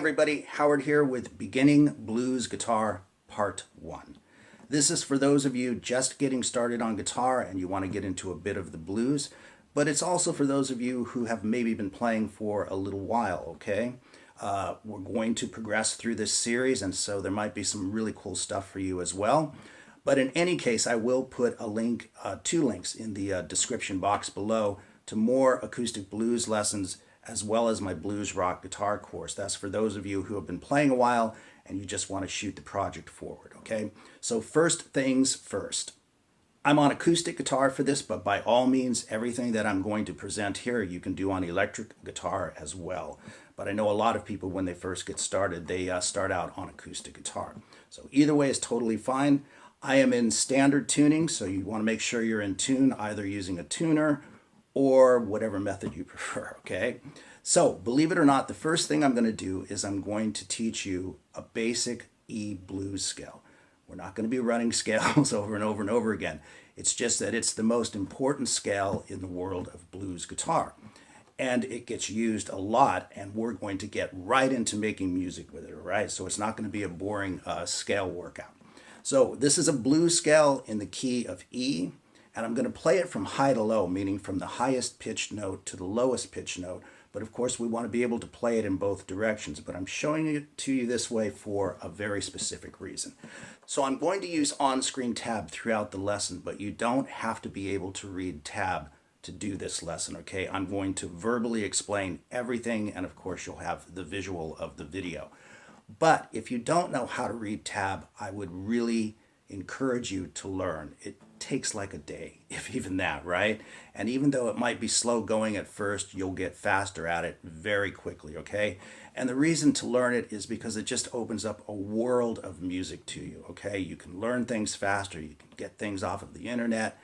everybody, Howard here with Beginning Blues Guitar Part 1. This is for those of you just getting started on guitar and you want to get into a bit of the blues, but it's also for those of you who have maybe been playing for a little while, okay? We're going to progress through this series, and so there might be some really cool stuff for you as well. But in any case, I will put a link, two links in the description box below to more acoustic blues lessons as well as my blues rock guitar course. That's for those of you who have been playing a while and you just want to shoot the project forward, okay? So first things first. I'm on acoustic guitar for this, but by all means, everything that I'm going to present here, you can do on electric guitar as well. But I know a lot of people, when they first get started, they start out on acoustic guitar. So either way is totally fine. I am in standard tuning, so you want to make sure you're in tune, either using a tuner or whatever method you prefer, okay? So, believe it or not, the first thing I'm going to do is I'm going to teach you a basic E blues scale. We're not going to be running scales over and over and over again. It's just that it's the most important scale in the world of blues guitar. And it gets used a lot, and we're going to get right into making music with it, all right? So it's not going to be a boring scale workout. So this is a blues scale in the key of E, and I'm going to play it from high to low, meaning from the highest pitched note to the lowest pitched note. But of course, we want to be able to play it in both directions. But I'm showing it to you this way for a very specific reason. So I'm going to use on-screen tab throughout the lesson, but you don't have to be able to read tab to do this lesson, okay? I'm going to verbally explain everything, and of course, you'll have the visual of the video. But if you don't know how to read tab, I would really encourage you to learn. It takes like a day, if even that, right? And even though it might be slow going at first, you'll get faster at it very quickly, okay? And the reason to learn it is because it just opens up a world of music to you, okay? You can learn things faster, you can get things off of the internet,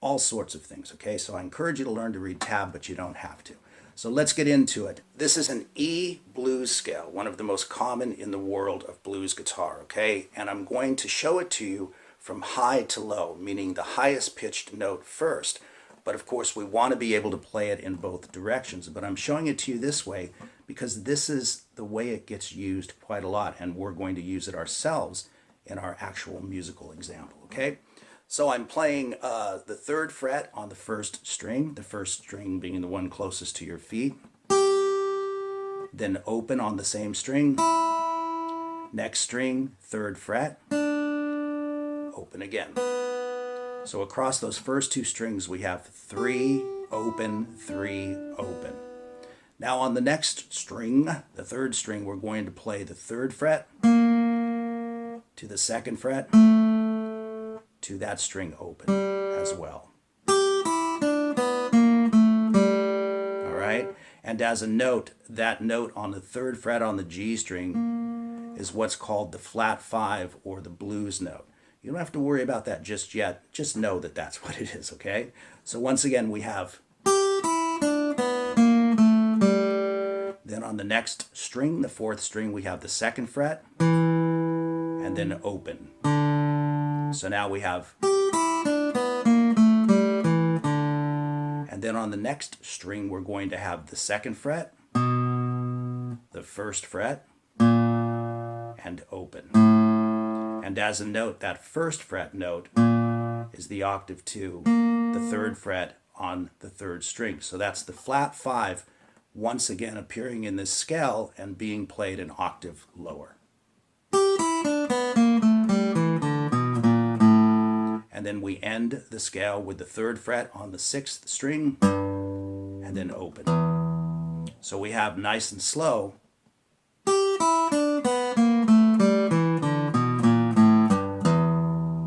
all sorts of things, okay? So I encourage you to learn to read tab, but you don't have to. So let's get into it. This is an E blues scale, one of the most common in the world of blues guitar, okay? And I'm going to show it to you from high to low, meaning the highest pitched note first. But of course, we want to be able to play it in both directions. But I'm showing it to you this way because this is the way it gets used quite a lot, and we're going to use it ourselves in our actual musical example, okay? So I'm playing the 3rd fret on the 1st string, the 1st string being the one closest to your feet. Then open on the same string. Next string, 3rd fret. Open again. So across those first 2 strings, we have 3, open, 3, open. Now on the next string, the 3rd string, we're going to play the 3rd fret to the 2nd fret, to that string open as well. All right, and as a note, that note on the 3rd fret on the G string is what's called the flat 5 or the blues note. You don't have to worry about that just yet, just know that that's what it is, okay? So once again, we have, then on the next string, the 4th string, we have the 2nd fret, and then open. So now we have, and then on the next string, we're going to have the 2nd fret, the 1st fret, and open. And as a note, that 1st fret note is the octave 2, the 3rd fret on the 3rd string. So that's the flat 5, once again appearing in this scale and being played an octave lower. And then we end the scale with the 3rd fret on the 6th string, and then open. So we have nice and slow.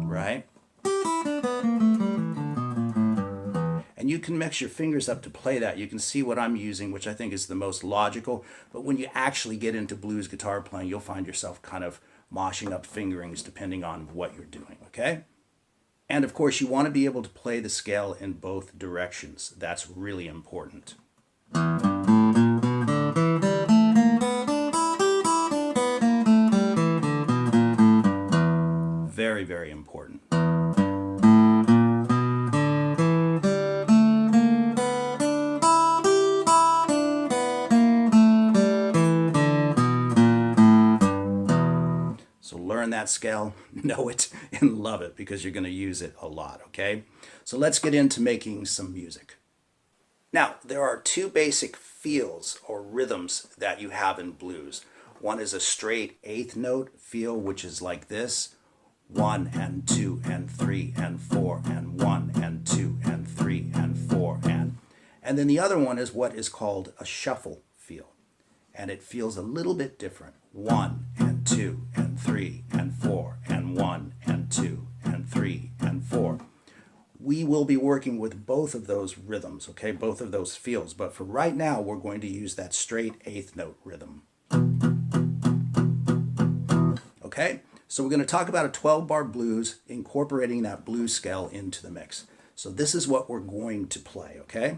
Right? And you can mix your fingers up to play that. You can see what I'm using, which I think is the most logical. But when you actually get into blues guitar playing, you'll find yourself kind of moshing up fingerings depending on what you're doing, okay? And of course, you want to be able to play the scale in both directions. That's really important. Very, very important. So learn that scale, know it, and love it because you're going to use it a lot, okay? So let's get into making some music. Now, there are two basic feels or rhythms that you have in blues. One is a straight eighth note feel, which is like this. 1 and 2 and 3 and 4 and 1 and 2 and 3 and 4 and then the other one is what is called a shuffle feel. And it feels a little bit different. 1 and 2 and 3 and 4 and 1 and 2 and 3 and 4. We will be working with both of those rhythms, okay? Both of those feels. But for right now, we're going to use that straight eighth note rhythm. Okay? So we're going to talk about a 12-bar blues, incorporating that blues scale into the mix. So this is what we're going to play, okay?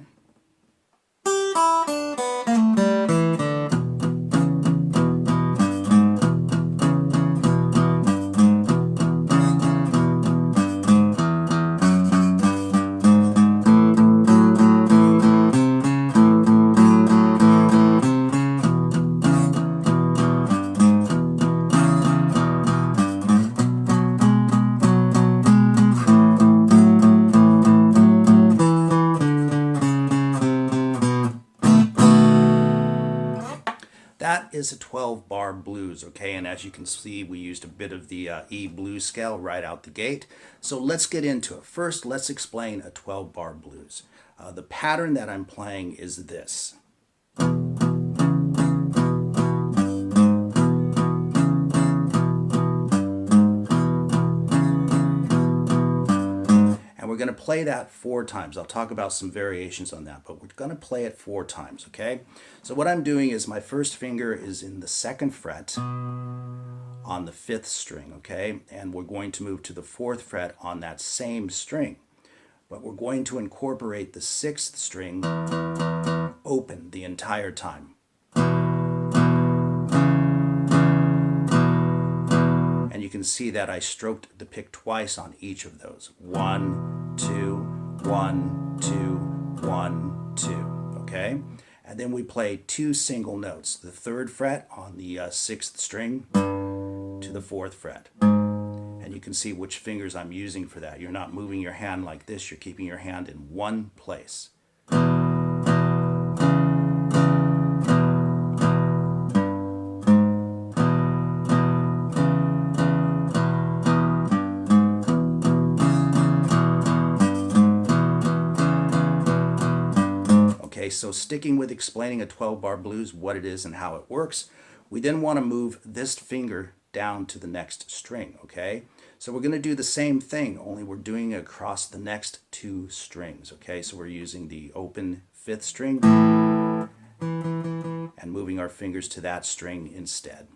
That is a 12-bar blues, okay? And as you can see, we used a bit of the E blues scale right out the gate. So let's get into it. First, let's explain a 12-bar blues. The pattern that I'm playing is this. We're going to play that 4 times. I'll talk about some variations on that, but we're going to play it 4 times, okay? So what I'm doing is my first finger is in the 2nd fret on the 5th string, okay? And we're going to move to the 4th fret on that same string. But we're going to incorporate the 6th string open the entire time. And you can see that I stroked the pick twice on each of those. 1, 2, 1, 2, 1, 2, okay? And then we play 2 single notes. The 3rd fret on the 6th string to the 4th fret. And you can see which fingers I'm using for that. You're not moving your hand like this. You're keeping your hand in one place. So sticking with explaining a 12-bar blues, what it is and how it works, we then want to move this finger down to the next string, okay? So we're going to do the same thing, only we're doing it across the next 2 strings, okay? So we're using the open 5th string and moving our fingers to that string instead.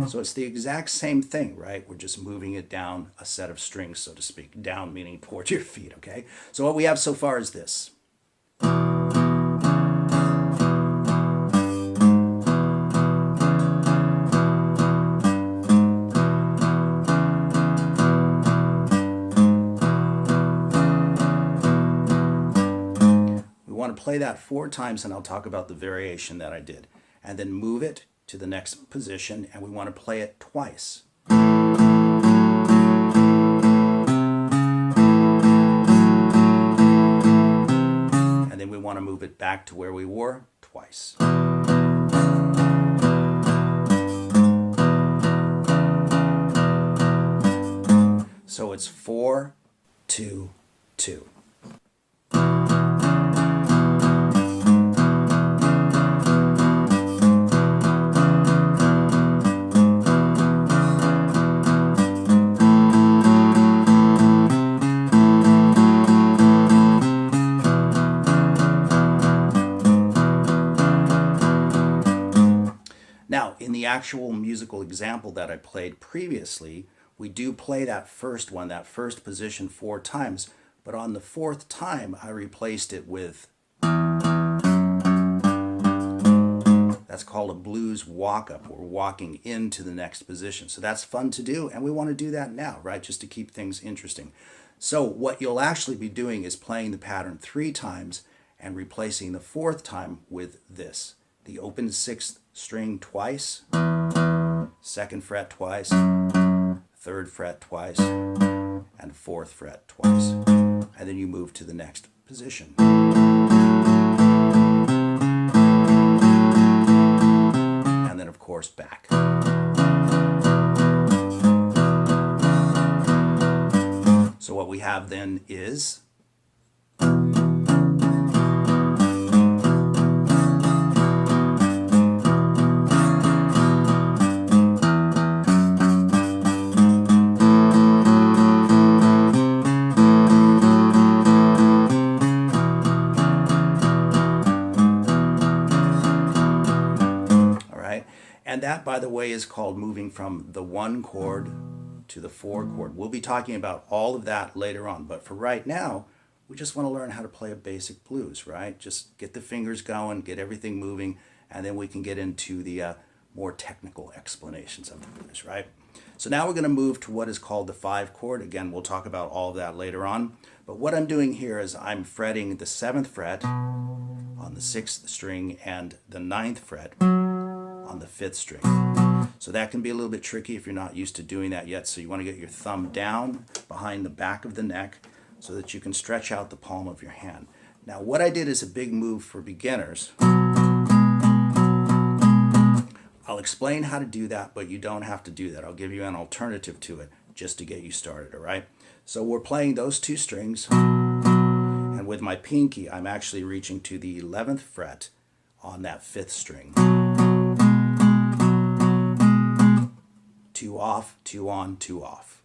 So it's the exact same thing, right? We're just moving it down a set of strings, so to speak. Down meaning towards your feet, okay? So what we have so far is this. We want to play that 4 times, and I'll talk about the variation that I did. And then move it to the next position, and we want to play it twice. And then we want to move it back to where we were twice. So it's 4, 2, 2. Now, in the actual musical example that I played previously, we do play that first one, that first position 4 times, but on the 4th time, I replaced it with That's called a blues walk-up. We're walking into the next position. So that's fun to do, and we want to do that now, right? Just to keep things interesting. So what you'll actually be doing is playing the pattern 3 times and replacing the 4th time with this. The open 6th string twice, 2nd fret twice, 3rd fret twice, and 4th fret twice. And then you move to the next position. And then of course back. So what we have then is and that, by the way, is called moving from the 1 chord to the 4 chord. We'll be talking about all of that later on, but for right now, we just want to learn how to play a basic blues, right? Just get the fingers going, get everything moving, and then we can get into the more technical explanations of the blues, right? So now we're going to move to what is called the 5 chord. Again, we'll talk about all of that later on. But what I'm doing here is I'm fretting the 7th fret on the 6th string and the 9th fret on the 5th string. So that can be a little bit tricky if you're not used to doing that yet. So you want to get your thumb down behind the back of the neck so that you can stretch out the palm of your hand. Now what I did is a big move for beginners. I'll explain how to do that, but you don't have to do that. I'll give you an alternative to it just to get you started, all right? So we're playing those 2 strings, and with my pinky I'm actually reaching to the 11th fret on that 5th string. 2 off, 2 on, 2 off.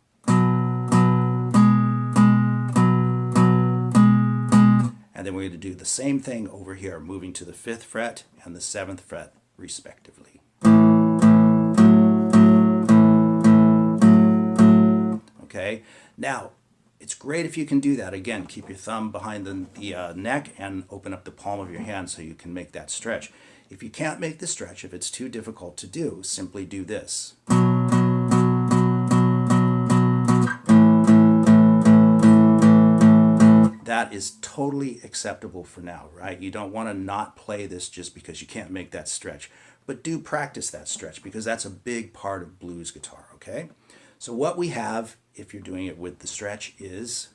And then we're going to do the same thing over here, moving to the 5th fret and the 7th fret respectively. Okay, now it's great if you can do that. Again, keep your thumb behind the neck and open up the palm of your hand so you can make that stretch. If you can't make the stretch, if it's too difficult to do, simply do this. That is totally acceptable for now, right? You don't want to not play this just because you can't make that stretch, but do practice that stretch because that's a big part of blues guitar, okay? So what we have, if you're doing it with the stretch, is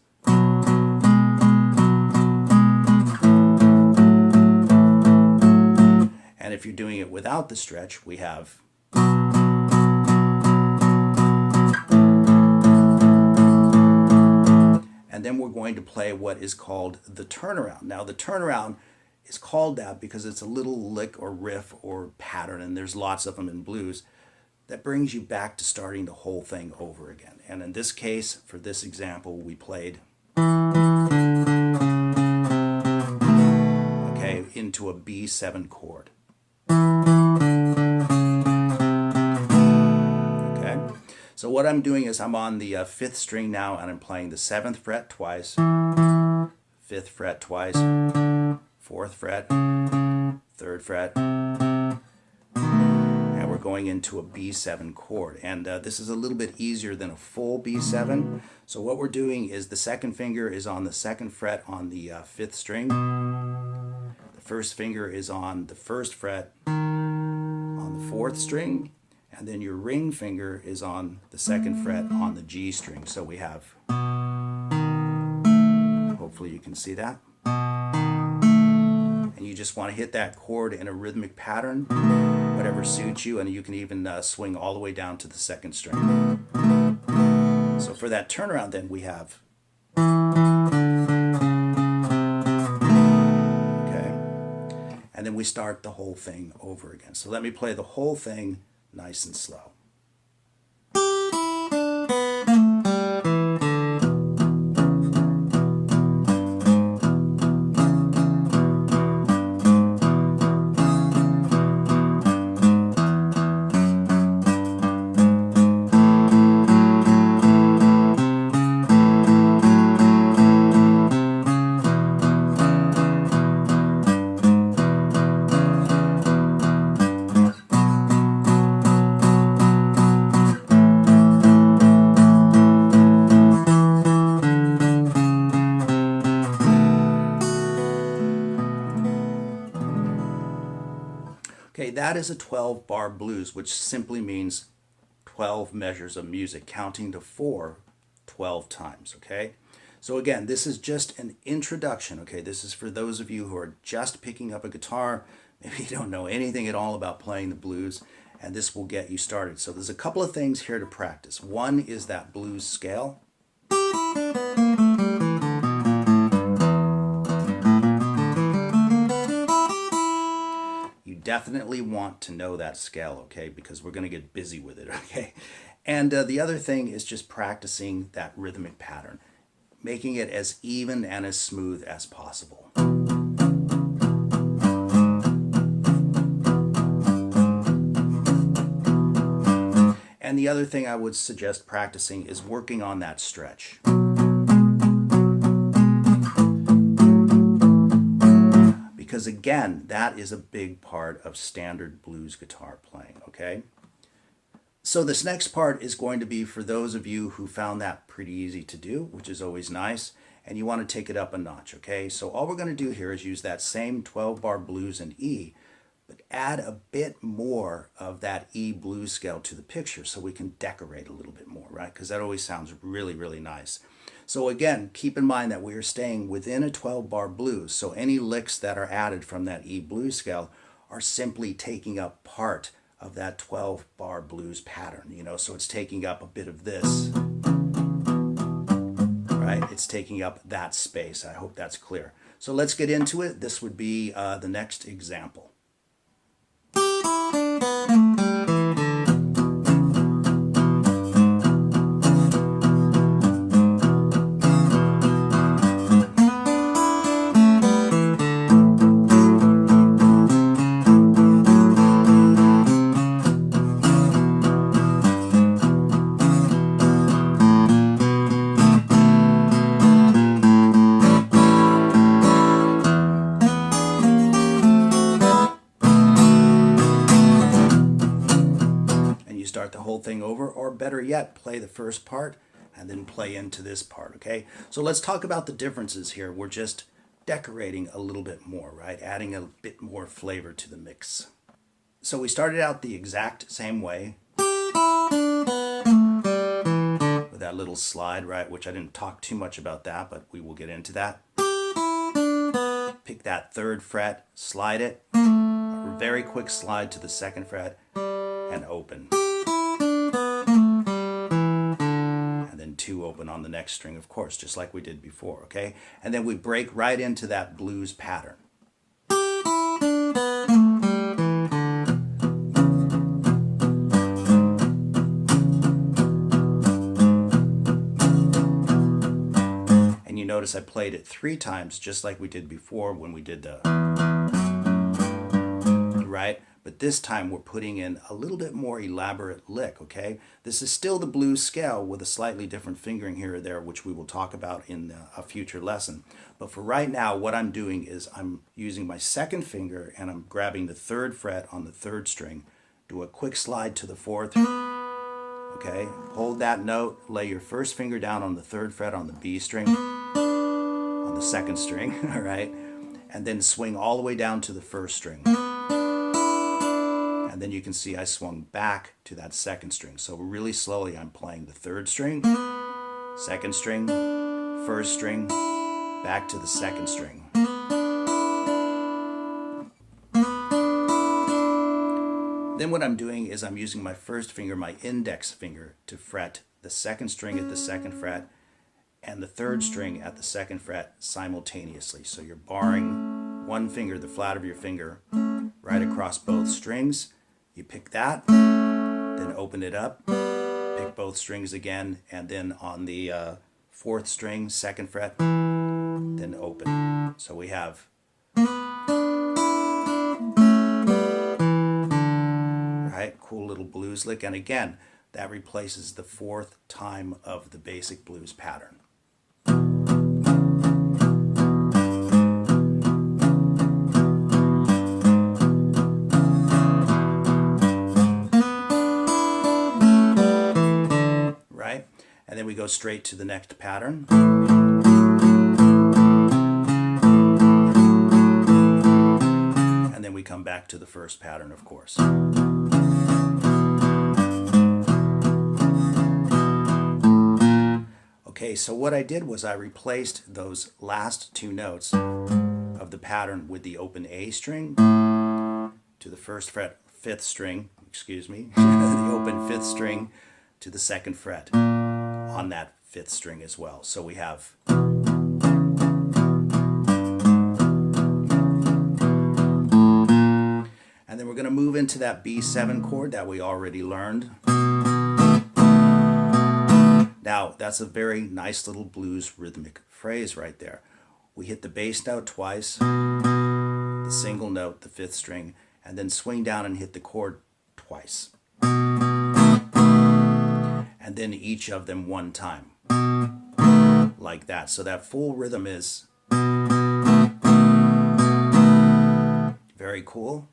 and if you're doing it without the stretch, we have and then we're going to play what is called the turnaround. Now the turnaround is called that because it's a little lick or riff or pattern, and there's lots of them in blues, that brings you back to starting the whole thing over again. And in this case, for this example, we played okay, into a B7 chord. So what I'm doing is I'm on the 5th string now, and I'm playing the 7th fret twice, 5th fret twice, 4th fret, 3rd fret, and we're going into a B7 chord. And this is a little bit easier than a full B7. So what we're doing is the 2nd finger is on the 2nd fret on the 5th string. The 1st finger is on the 1st fret on the 4th string. And then your ring finger is on the 2nd fret on the G string. So we have, hopefully you can see that. And you just want to hit that chord in a rhythmic pattern, whatever suits you, and you can even swing all the way down to the 2nd string. So for that turnaround then we have, okay, and then we start the whole thing over again. So let me play the whole thing nice and slow. Okay, that is a 12-bar blues, which simply means 12 measures of music, counting to 4 12 times, okay? So again, this is just an introduction, okay? This is for those of you who are just picking up a guitar, maybe you don't know anything at all about playing the blues, and this will get you started. So there's a couple of things here to practice. One is that blues scale. You definitely want to know that scale, okay? Because we're going to get busy with it, okay? And the other thing is just practicing that rhythmic pattern, making it as even and as smooth as possible. And the other thing I would suggest practicing is working on that stretch. Because again, that is a big part of standard blues guitar playing, okay? So this next part is going to be for those of you who found that pretty easy to do, which is always nice, and you want to take it up a notch, okay? So all we're going to do here is use that same 12-bar blues in E, but add a bit more of that E blues scale to the picture so we can decorate a little bit more, right? Because that always sounds really, really nice. So again, keep in mind that we are staying within a 12-bar blues, so any licks that are added from that E blues scale are simply taking up part of that 12-bar blues pattern, you know, so it's taking up a bit of this, right? It's taking up that space. I hope that's clear. So let's get into it. This would be the next example. Start the whole thing over, or better yet, play the first part and then play into this part, okay? So let's talk about the differences here. We're just decorating a little bit more, right? Adding a bit more flavor to the mix. So we started out the exact same way with that little slide, right? Which I didn't talk too much about that, but we will get into that. Pick that 3rd fret, slide it, a very quick slide to the 2nd fret, and open. 2 open on the next string, of course, just like we did before, okay? And then we break right into that blues pattern. And you notice I played it 3 times, just like we did before when we did the, right? But this time we're putting in a little bit more elaborate lick, okay? This is still the blues scale with a slightly different fingering here or there, which we will talk about in a future lesson. But for right now, what I'm doing is I'm using my 2nd finger and I'm grabbing the 3rd fret on the 3rd string, do a quick slide to the 4th, okay? Hold that note, lay your 1st finger down on the 3rd fret on the B string, on the 2nd string, all right? And then swing all the way down to the 1st string. And then you can see I swung back to that 2nd string. So really slowly I'm playing the 3rd string, 2nd string, 1st string, back to the 2nd string. Then what I'm doing is I'm using my 1st finger, my index finger, to fret the 2nd string at the 2nd fret and the 3rd string at the 2nd fret simultaneously. So you're barring one finger, the flat of your finger, right across both strings. You pick that, then open it up, pick both strings again, and then on the 4th string, 2nd fret, then open. So we have, right, cool little blues lick. And again, that replaces the 4th time of the basic blues pattern. And then we go straight to the next pattern. And then we come back to the first pattern, of course. Okay, so what I did was I replaced those last two notes of the pattern with the open A string to the first fret, fifth string, excuse me, the open fifth string to the second fret on that fifth string as well. So we have and then we're going to move into that B7 chord that we already learned. Now, that's a very nice little blues rhythmic phrase right there. We hit the bass note twice, the single note, the fifth string, and then swing down and hit the chord twice. And then each of them one time, like that. So that full rhythm is very cool.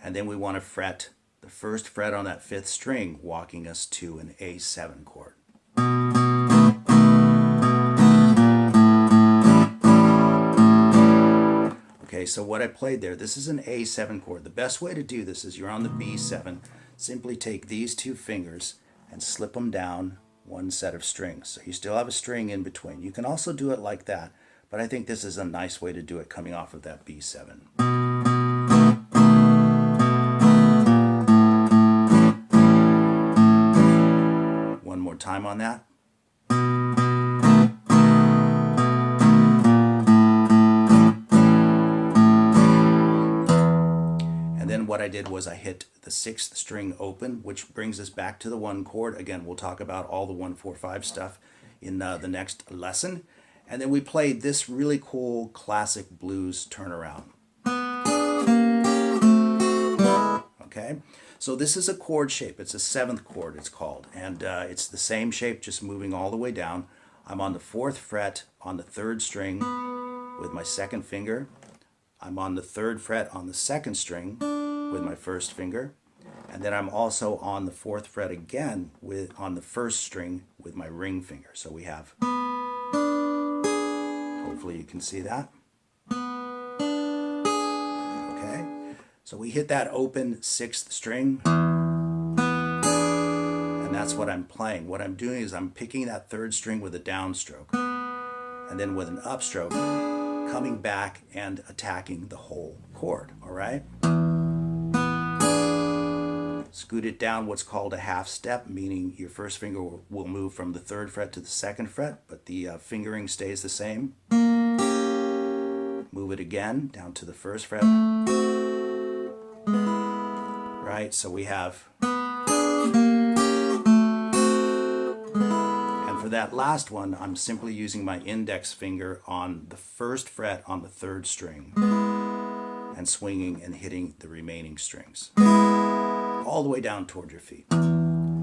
And then we want to fret the first fret on that fifth string, walking us to an A7 chord. Okay, so what I played there, this is an A7 chord. The best way to do this is you're on the B7. Simply take these two fingers and slip them down one set of strings. So you still have a string in between. You can also do it like that, but I think this is a nice way to do it coming off of that B7. One more time on that. And then what I did was I hit the sixth string open, which brings us back to the one chord. Again, we'll talk about all the 1-4-5 stuff in the next lesson. And then we played this really cool classic blues turnaround. Okay, so this is a chord shape. It's a seventh chord, it's called, and it's the same shape, just moving all the way down. I'm on the fourth fret on the third string with my second finger. I'm on the third fret on the second string with my first finger, and then I'm also on the fourth fret again on the first string with my ring finger. So we have, hopefully you can see that. Okay, so we hit that open sixth string, and that's what I'm playing. What I'm doing is I'm picking that third string with a downstroke, and then with an upstroke, coming back and attacking the whole chord, all right? Scoot it down what's called a half step, meaning your first finger will move from the third fret to the second fret, but the fingering stays the same. Move it again down to the first fret. Right, so we have, and for that last one, I'm simply using my index finger on the first fret on the third string and swinging and hitting the remaining strings all the way down toward your feet. And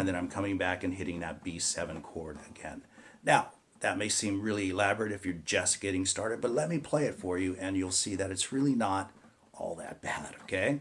then I'm coming back and hitting that B7 chord again. Now, that may seem really elaborate if you're just getting started, but let me play it for you and you'll see that it's really not all that bad, okay?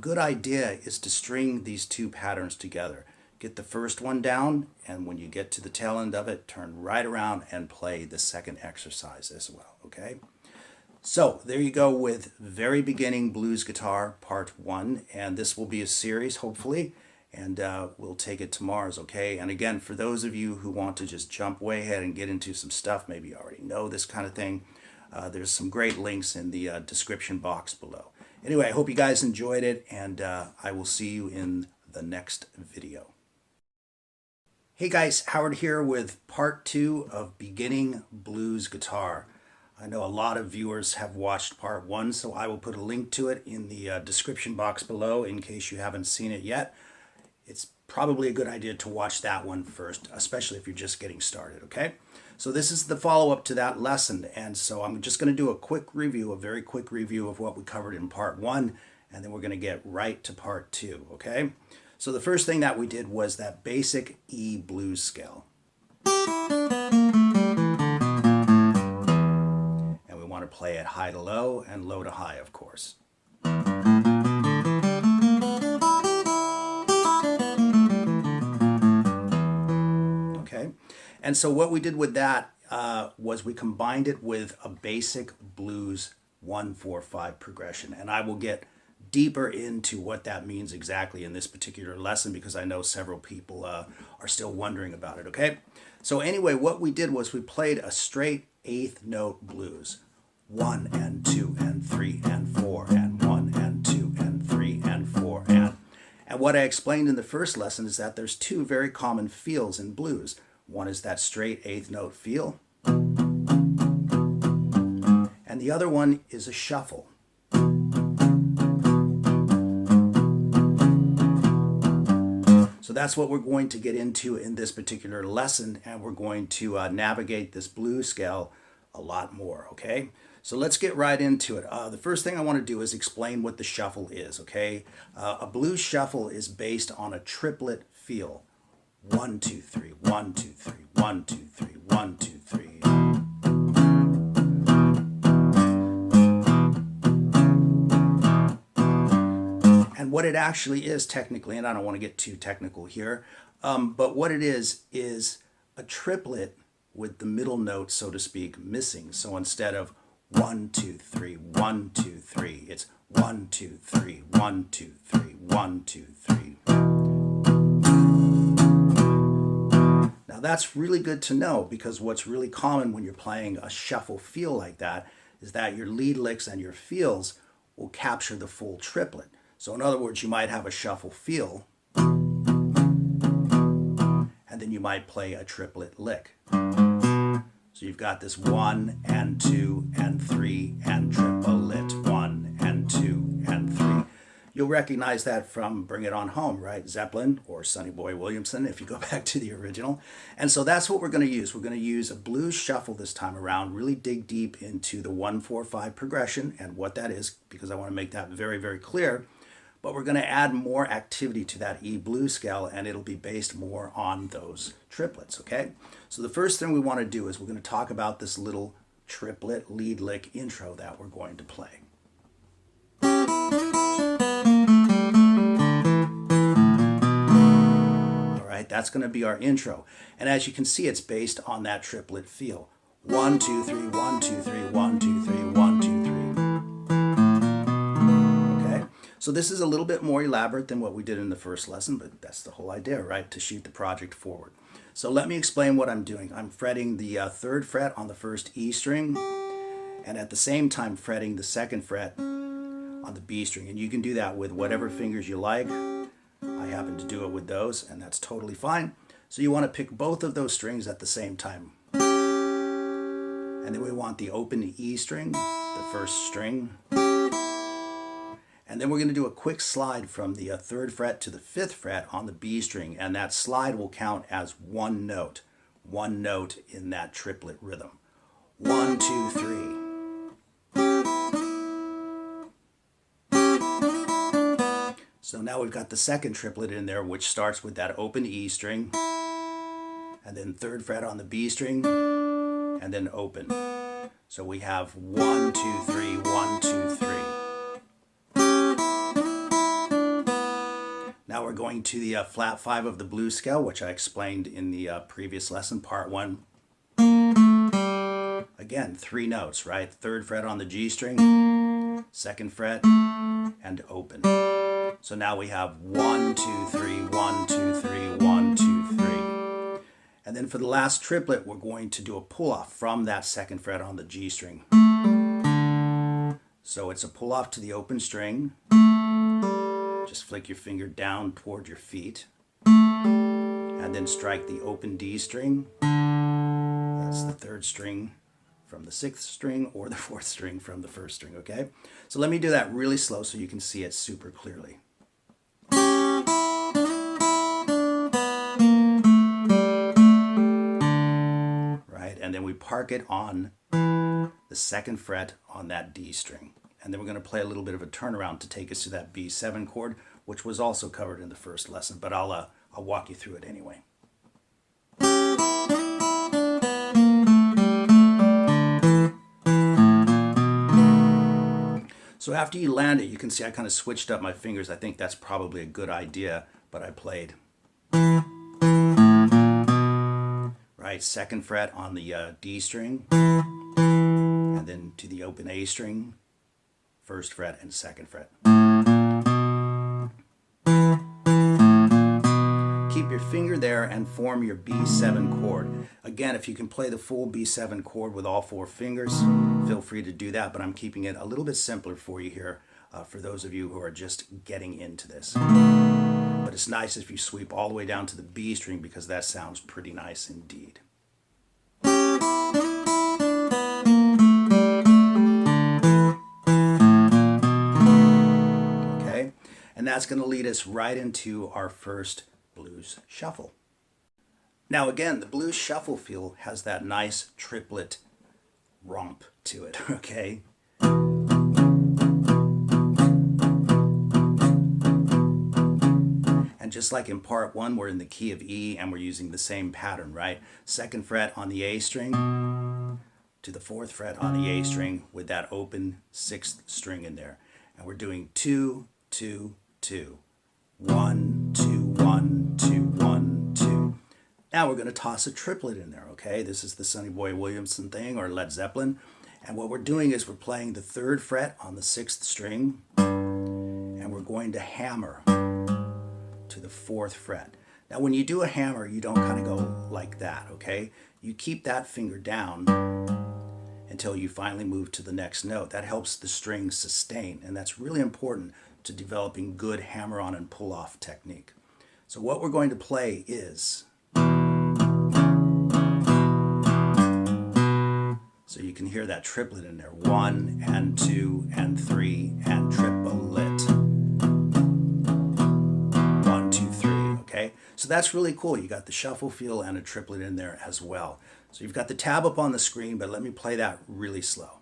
Good idea is to string these two patterns together. Get the first one down, and when you get to the tail end of it, turn right around and play the second exercise as well, okay? So there you go with Very Beginning Blues Guitar Part 1, and this will be a series, hopefully, and we'll take it tomorrow's, okay? And again, for those of you who want to just jump way ahead and get into some stuff, maybe you already know this kind of thing, there's some great links in the description box below. Anyway, I hope you guys enjoyed it, and I will see you in the next video. Hey guys, Howard here with part 2 of Beginning Blues Guitar. I know a lot of viewers have watched part one, so I will put a link to it in the description box below in case you haven't seen it yet. It's probably a good idea to watch that one first, especially if you're just getting started, okay? So this is the follow-up to that lesson, and so I'm just going to do a quick review, a very quick review of what we covered in part one, and then we're going to get right to part two, okay? So the first thing that we did was that basic E blues scale. And we want to play it high to low and low to high, of course. Okay, and so what we did with that was we combined it with a basic blues 1-4-5 progression, and I will get deeper into what that means exactly in this particular lesson because I know several people are still wondering about it, okay? So anyway, what we did was we played a straight eighth note blues. 1 and 2 and 3 and 4 and 1 and 2 and 3 and 4 and what I explained in the first lesson is that there's two very common feels in blues. One is that straight eighth note feel, and the other one is a shuffle. So that's what we're going to get into in this particular lesson, and we're going to navigate this blues scale a lot more, okay? So let's get right into it. The first thing I want to do is explain what the shuffle is, okay? A blues shuffle is based on a triplet feel. 1, 2, 3, 1, 2, 3, 1, 2, 3, 1, 2, 3. And what it actually is technically, and I don't want to get too technical here, but what it is a triplet with the middle note, so to speak, missing. So instead of 1, 2, 3, 1, 2, 3, it's 1, 2, 3, 1, 2, 3, 1, 2, 3. Now that's really good to know because what's really common when you're playing a shuffle feel like that is that your lead licks and your feels will capture the full triplet. So in other words, you might have a shuffle feel, and then you might play a triplet lick. So you've got this 1 and 2 and 3 and triplet, 1 and 2 and 3. You'll recognize that from Bring It On Home, right? Zeppelin or Sonny Boy Williamson, if you go back to the original. And so that's what we're going to use. We're going to use a blues shuffle this time around, really dig deep into the 1-4-5 progression and what that is, because I want to make that very, very clear. But we're going to add more activity to that E blues scale, and it'll be based more on those triplets, okay? So the first thing we want to do is we're going to talk about this little triplet lead lick intro that we're going to play. All right, that's going to be our intro. And as you can see, it's based on that triplet feel. 1, 2, 3, 1, 2, 3, 1, 2, 3, 1, 2, 3. So this is a little bit more elaborate than what we did in the first lesson, but that's the whole idea, right? To shoot the project forward. So let me explain what I'm doing. I'm fretting the 3rd fret on the first E string, and at the same time fretting the 2nd fret on the B string. And you can do that with whatever fingers you like. I happen to do it with those, and that's totally fine. So you want to pick both of those strings at the same time. And then we want the open E string, the first string. And then we're going to do a quick slide from the 3rd fret to the 5th fret on the B string, and that slide will count as one note in that triplet rhythm. 1, 2, 3. So now we've got the 2nd triplet in there, which starts with that open E string, and then 3rd fret on the B string, and then open. So we have 1, 2, 3, 1, 2, 3. Now we're going to the flat 5 of the blues scale, which I explained in the previous lesson, part 1. Again, 3 notes, right? 3rd fret on the G string, 2nd fret, and open. So now we have 1, 2, 3, 1, 2, 3, 1, 2, 3. And then for the last triplet, we're going to do a pull-off from that 2nd fret on the G string. So it's a pull-off to the open string. Just flick your finger down toward your feet. And then strike the open D string. That's the 3rd string from the 6th string or the 4th string from the 1st string, okay? So let me do that really slow so you can see it super clearly. Right, and then we park it on the 2nd fret on that D string. And then we're going to play a little bit of a turnaround to take us to that B7 chord, which was also covered in the first lesson, but I'll walk you through it anyway. So after you land it, you can see I kind of switched up my fingers. I think that's probably a good idea, but I played. Right, 2nd fret on the D string, and then to the open A string, 1st fret and 2nd fret. Keep your finger there and form your B7 chord. Again, if you can play the full B7 chord with all 4 fingers, feel free to do that, but I'm keeping it a little bit simpler for you here for those of you who are just getting into this. But it's nice if you sweep all the way down to the B string because that sounds pretty nice indeed. Okay, and that's going to lead us right into our first blues shuffle. Now again, the blues shuffle feel has that nice triplet romp to it, okay? And just like in part 1, we're in the key of E and we're using the same pattern, right? 2nd fret on the A string to the 4th fret on the A string with that open 6th string in there. And we're doing 2, 2, 2. 1, 2, 1, 2, 1, 2. Now we're going to toss a triplet in there, okay? This is the Sonny Boy Williamson thing or Led Zeppelin. And what we're doing is we're playing the 3rd fret on the 6th string and we're going to hammer to the 4th fret. Now when you do a hammer, you don't kind of go like that, okay? You keep that finger down until you finally move to the next note. That helps the string sustain, and that's really important to developing good hammer-on and pull-off technique. So what we're going to play is, so you can hear that triplet in there, 1 and 2 and 3 and triplet. 1, 2, 3, okay? So that's really cool. You got the shuffle feel and a triplet in there as well. So you've got the tab up on the screen, but let me play that really slow.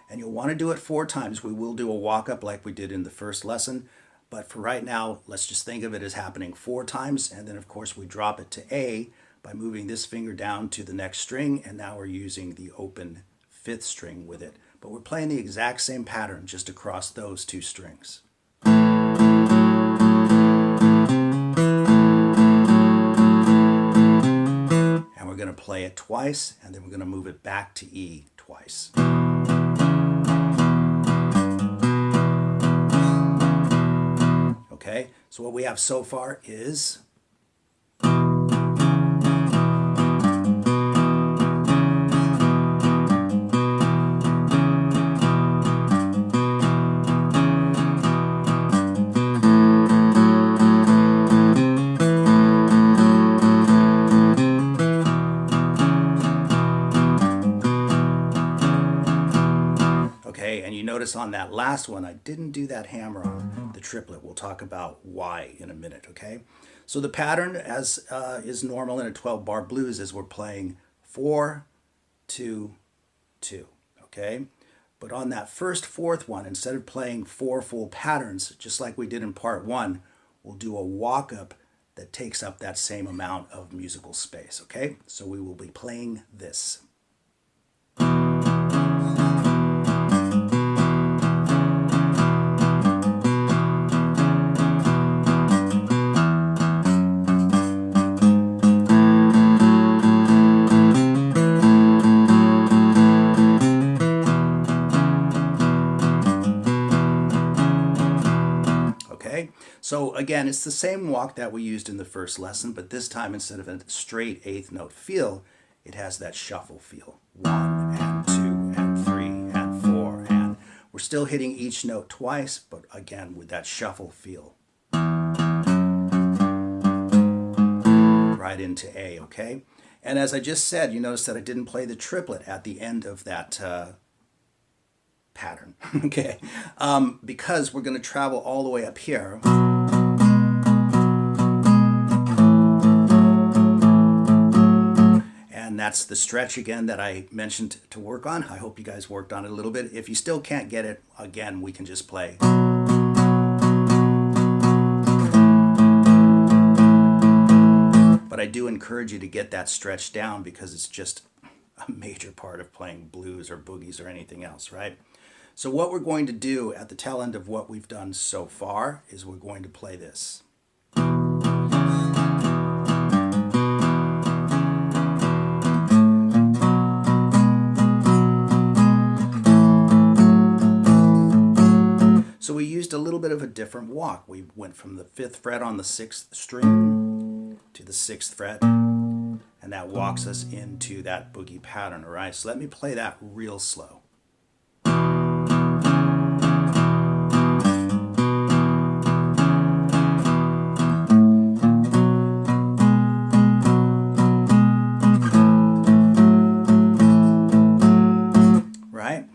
And you'll want to do it 4 times. We will do a walk-up like we did in the first lesson, but for right now, let's just think of it as happening 4 times, and then of course we drop it to A by moving this finger down to the next string, and now we're using the open 5th string with it. But we're playing the exact same pattern just across those 2 strings. And we're going to play it twice, and then we're going to move it back to E twice. Okay, so what we have so far is notice on that last one, I didn't do that hammer on the triplet. We'll talk about why in a minute, okay? So the pattern, as is normal in a 12-bar blues, is we're playing 4, 2, 2, okay? But on that first 4th one, instead of playing 4 full patterns, just like we did in part 1, we'll do a walk-up that takes up that same amount of musical space, okay? So we will be playing this. So again, it's the same walk that we used in the first lesson, but this time instead of a straight 8th note feel, it has that shuffle feel. 1 and 2 and 3 and 4 We're still hitting each note twice, but again with that shuffle feel. Right into A, okay? And as I just said, you notice that I didn't play the triplet at the end of that pattern, okay? Because we're going to travel all the way up here. And that's the stretch again that I mentioned to work on. I hope you guys worked on it a little bit. If you still can't get it, again, we can just play. But I do encourage you to get that stretch down because it's just a major part of playing blues or boogies or anything else, right? So what we're going to do at the tail end of what we've done so far is we're going to play this. So we used a little bit of a different walk. We went from the 5th fret on the 6th string to the 6th fret, and that walks us into that boogie pattern, all right? So let me play that real slow. Right?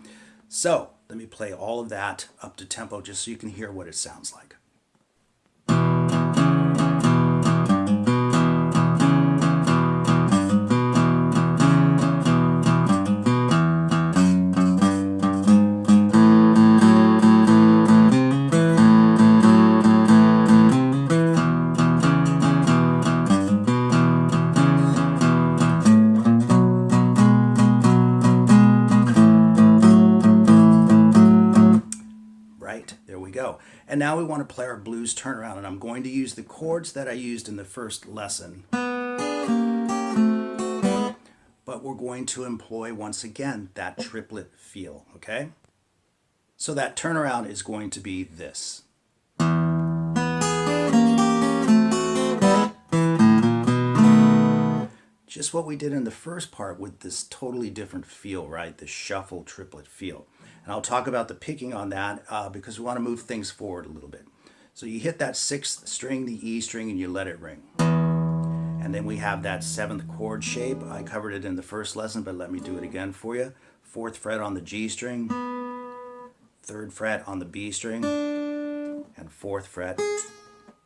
So let me play all of that up to tempo just so you can hear what it sounds like. There we go. And now we want to play our blues turnaround, and I'm going to use the chords that I used in the first lesson. But we're going to employ, once again, that triplet feel, okay? So that turnaround is going to be this. Just what we did in the first part with this totally different feel, right? The shuffle triplet feel. And I'll talk about the picking on that because we want to move things forward a little bit. So you hit that 6th string, the E string, and you let it ring. And then we have that 7th chord shape. I covered it in the first lesson, but let me do it again for you. 4th fret on the G string, 3rd fret on the B string, and 4th fret,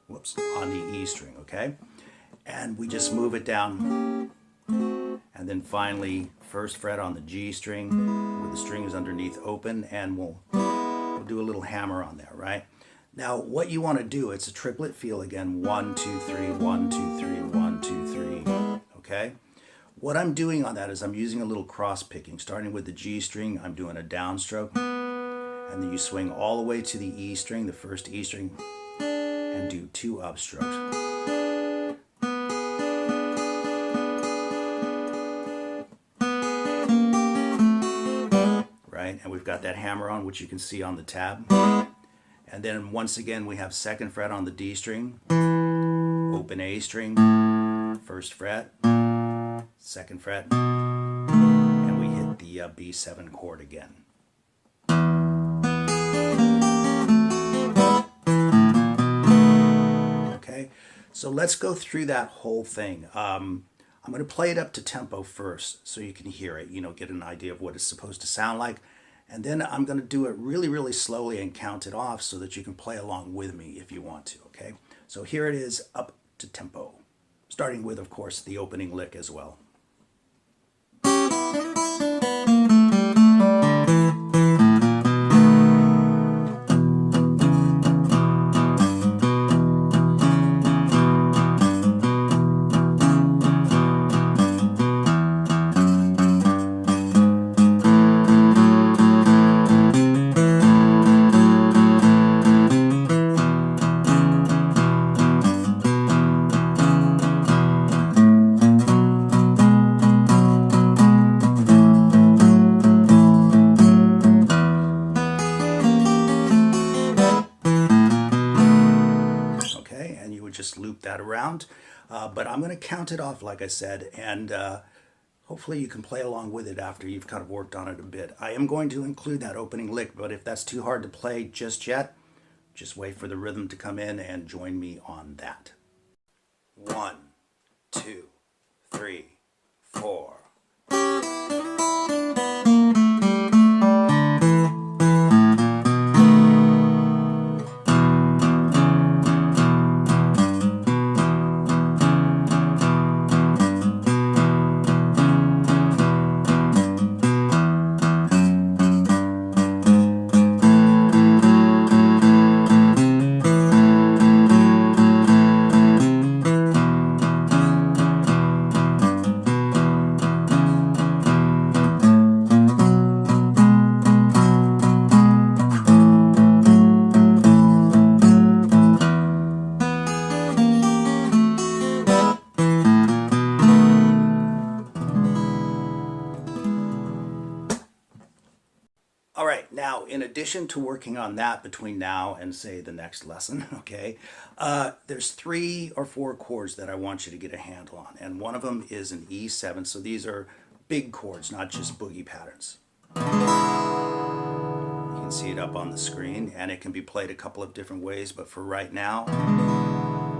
on the E string, okay? And we just move it down. And then finally, 1st fret on the G string with the strings underneath open, and we'll do a little hammer on there, right? Now, what you want to do, it's a triplet feel again, 1, 2, 3, 1, 2, 3, 1, 2, 3, okay? What I'm doing on that is I'm using a little cross picking. Starting with the G string, I'm doing a downstroke, and then you swing all the way to the E string, the first E string, and do 2 upstrokes. And we've got that hammer on, which you can see on the tab. And then once again, we have 2nd fret on the D string, open A string, 1st fret, 2nd fret, and we hit the B7 chord again. Okay, so let's go through that whole thing. I'm going to play it up to tempo first so you can hear it, get an idea of what it's supposed to sound like. And then I'm going to do it really, really slowly and count it off so that you can play along with me if you want to, okay? So here it is up to tempo, starting with, of course, the opening lick as well. Just loop that around, but I'm going to count it off like I said, and Hopefully you can play along with it after you've kind of worked on it a bit. I am going to include that opening lick, but if that's too hard to play just yet, just wait for the rhythm to come in and join me on that. 1, 2, 3, 4. All right, now in addition to working on that between now and say the next lesson, okay, there's 3 or 4 chords that I want you to get a handle on, and one of them is an E7, so these are big chords, not just boogie patterns. You can see it up on the screen, and it can be played a couple of different ways, but for right now,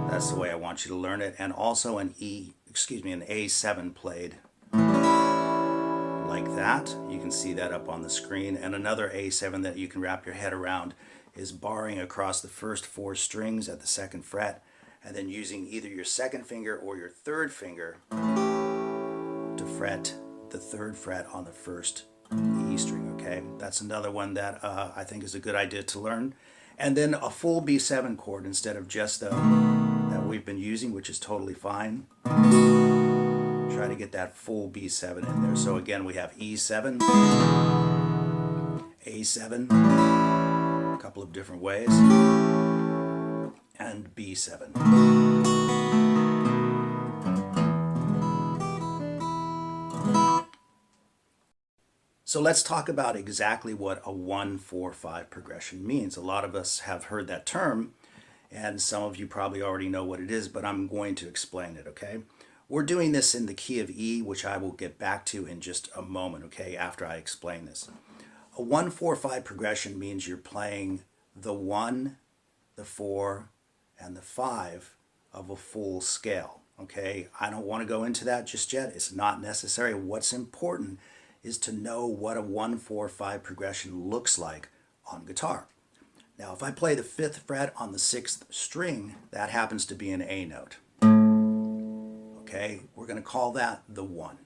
that's the way I want you to learn it, and also an A7 played like that. You can see that up on the screen. And another A7 that you can wrap your head around is barring across the first 4 strings at the 2nd fret, and then using either your 2nd finger or your 3rd finger to fret the 3rd fret on the 1st E string, okay? That's another one that I think is a good idea to learn. And then a full B7 chord instead of just the that we've been using, which is totally fine. Try to get that full B7 in there. So again, we have E7, A7, a couple of different ways, and B7. So let's talk about exactly what a 1-4-5 progression means. A lot of us have heard that term, and some of you probably already know what it is, but I'm going to explain it, okay? We're doing this in the key of E, which I will get back to in just a moment, okay, after I explain this. A 1-4-5 progression means you're playing the 1, the 4, and the 5 of a full scale, okay? I don't want to go into that just yet. It's not necessary. What's important is to know what a 1-4-5 progression looks like on guitar. Now, if I play the 5th fret on the 6th string, that happens to be an A note. Okay, we're going to call that the 1.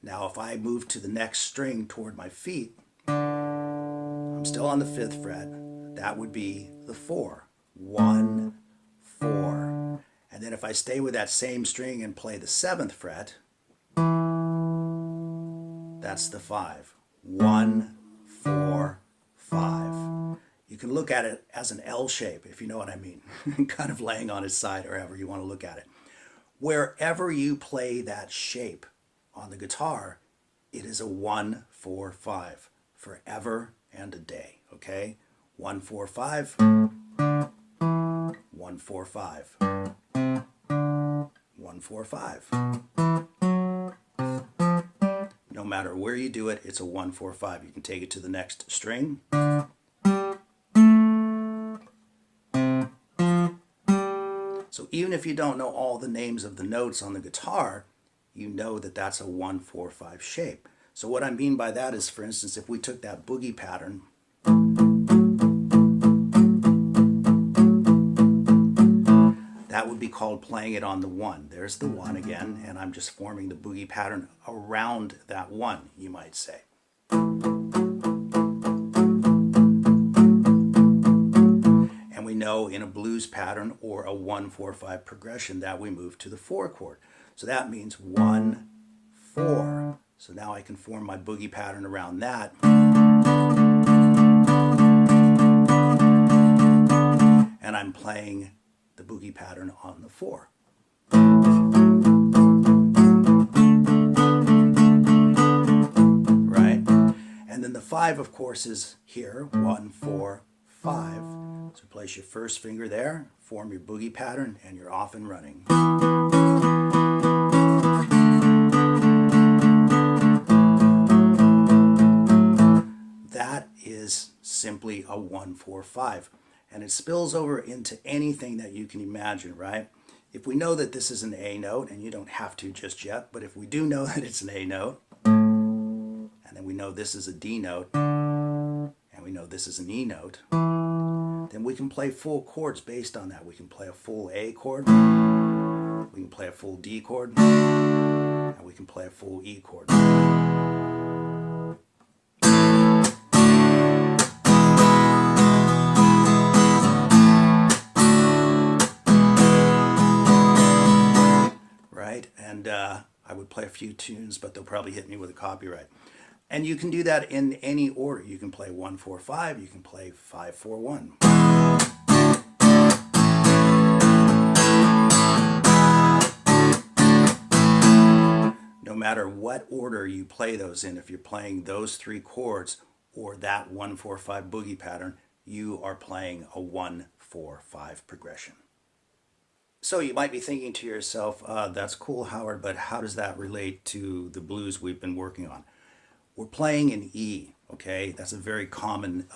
Now, if I move to the next string toward my feet, I'm still on the 5th fret. That would be the 4. 1, 4. And then if I stay with that same string and play the 7th fret, that's the 5. 1, 4, 5. You can look at it as an L shape, if you know what I mean, kind of laying on its side or however you want to look at it. Wherever you play that shape on the guitar, it is a 1-4-5 forever and a day, okay? 1-4-5, 1-4-5, 1-4-5. No matter where you do it, it's a 1-4-5. You can take it to the next string. So even if you don't know all the names of the notes on the guitar, you know that that's a 1-4-5 shape. So what I mean by that is, for instance, if we took that boogie pattern, that would be called playing it on the 1. There's the 1 again, and I'm just forming the boogie pattern around that 1, you might say. And we know in a blues pattern or a 1-4-5 progression that we move to the 4 chord. So that means 1, 4. So now I can form my boogie pattern around that. And I'm playing the boogie pattern on the 4. Right? And then the 5, of course, is here. 1, 4, 5. So place your first finger there, form your boogie pattern, and you're off and running. is simply a 1-4-5. And it spills over into anything that you can imagine, right? If we know that this is an A note, and you don't have to just yet, but if we do know that it's an A note, and then we know this is a D note, and we know this is an E note, then we can play full chords based on that. We can play a full A chord, we can play a full D chord, and we can play a full E chord. Right? And I would play a few tunes, but they'll probably hit me with a copyright. And you can do that in any order. You can play 1-4-5, you can play 5-4-1. No matter what order you play those in, if you're playing those three chords or that 1-4-5 boogie pattern, you are playing a 1-4-5 progression. So you might be thinking to yourself, that's cool, Howard, but how does that relate to the blues we've been working on? We're playing in E, okay? That's a very common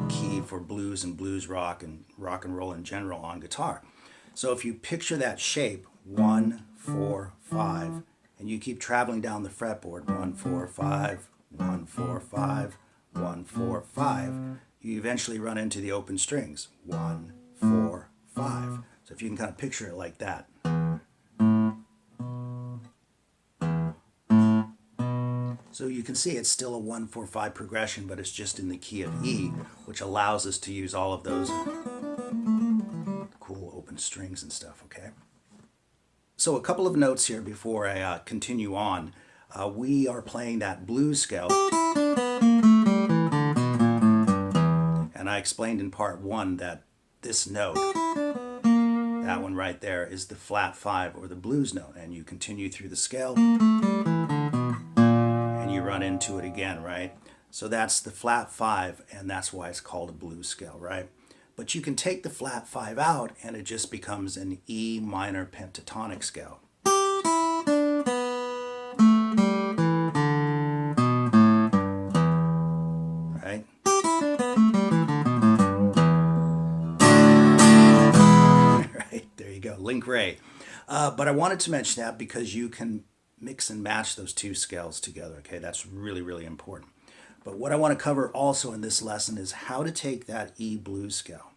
key for blues and blues rock and roll in general on guitar. So if you picture that shape, 1-4-5, and you keep traveling down the fretboard, 1-4-5, 1-4-5, 1-4-5, you eventually run into the open strings, 1-4-5. So if you can kind of picture it like that. So you can see it's still a 1-4-5 progression, but it's just in the key of E, which allows us to use all of those cool open strings and stuff, okay? So a couple of notes here before I continue on. We are playing that blues scale. And I explained in part 1 that this note, that one right there, is the flat 5 or the blues note, and you continue through the scale and you run into it again, right? So that's the flat 5, and that's why it's called a blues scale, right? But you can take the flat 5 out and it just becomes an E minor pentatonic scale. Right? Link Ray. But I wanted to mention that because you can mix and match those two scales together, okay? That's really, really important. But what I want to cover also in this lesson is how to take that E blues scale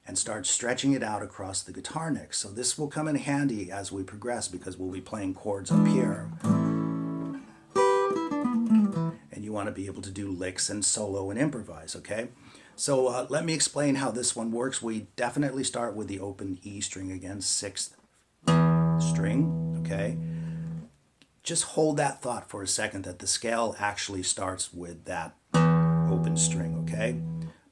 and start stretching it out across the guitar neck. So this will come in handy as we progress because we'll be playing chords up here. And you want to be able to do licks and solo and improvise, okay? So let me explain how this one works. We definitely start with the open E string again, 6th string, okay? Just hold that thought for a second that the scale actually starts with that open string, okay?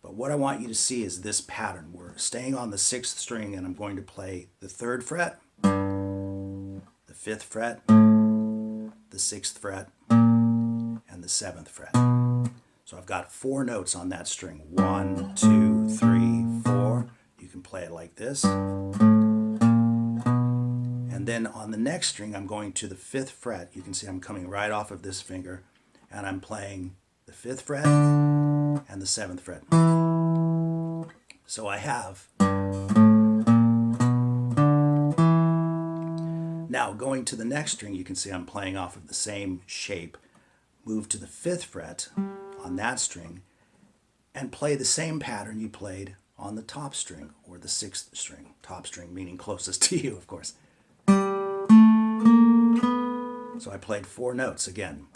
But what I want you to see is this pattern. We're staying on the 6th string and I'm going to play the 3rd fret, the 5th fret, the 6th fret, and the 7th fret. So I've got 4 notes on that string. 1, 2, 3, 4. You can play it like this. And then on the next string, I'm going to the 5th fret. You can see I'm coming right off of this finger, and I'm playing the 5th fret and the 7th fret. So I have. Now going to the next string, you can see I'm playing off of the same shape. Move to the 5th fret on that string and play the same pattern you played on the top string or the 6th string. Top string meaning closest to you, of course. So I played 4 notes again.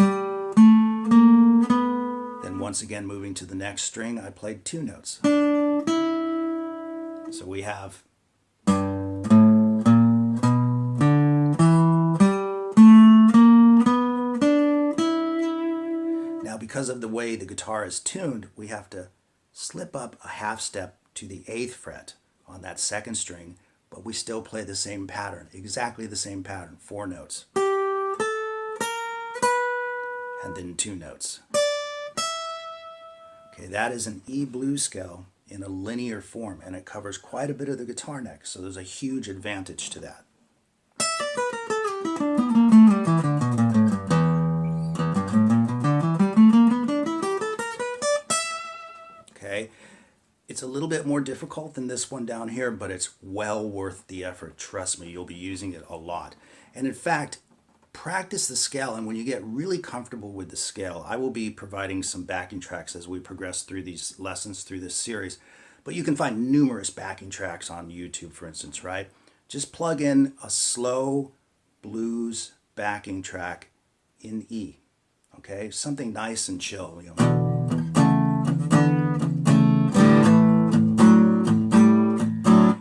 Then once again moving to the next string, I played 2 notes. So we have because of the way the guitar is tuned, we have to slip up a half step to the 8th fret on that 2nd string, but we still play the same pattern, exactly the same pattern, 4 notes. And then 2 notes. Okay, that is an E blues scale in a linear form, and it covers quite a bit of the guitar neck, so there's a huge advantage to that. okay? It's a little bit more difficult than this one down here, but it's well worth the effort. Trust me, you'll be using it a lot. And in fact, practice the scale, and when you get really comfortable with the scale, I will be providing some backing tracks as we progress through these lessons, through this series. But you can find numerous backing tracks on YouTube, for instance, right? Just plug in a slow blues backing track in E, okay? Something nice and chill, you know.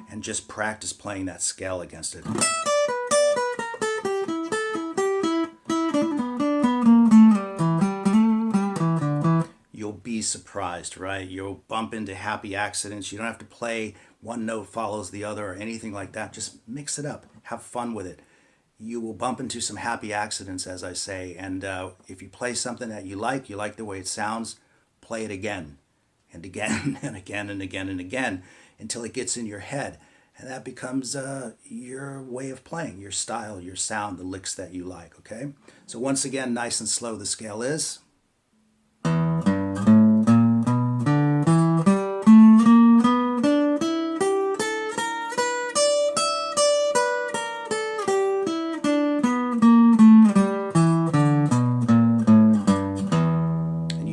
And just practice playing that scale against it. You'll be surprised, right? You'll bump into happy accidents. You don't have to play one note follows the other or anything like that. Just mix it up. Have fun with it. You will bump into some happy accidents, as I say. And if you play something that you like the way it sounds, play it again and again and again and again and again until it gets in your head. And that becomes your way of playing, your style, your sound, the licks that you like, okay? So once again, nice and slow the scale is.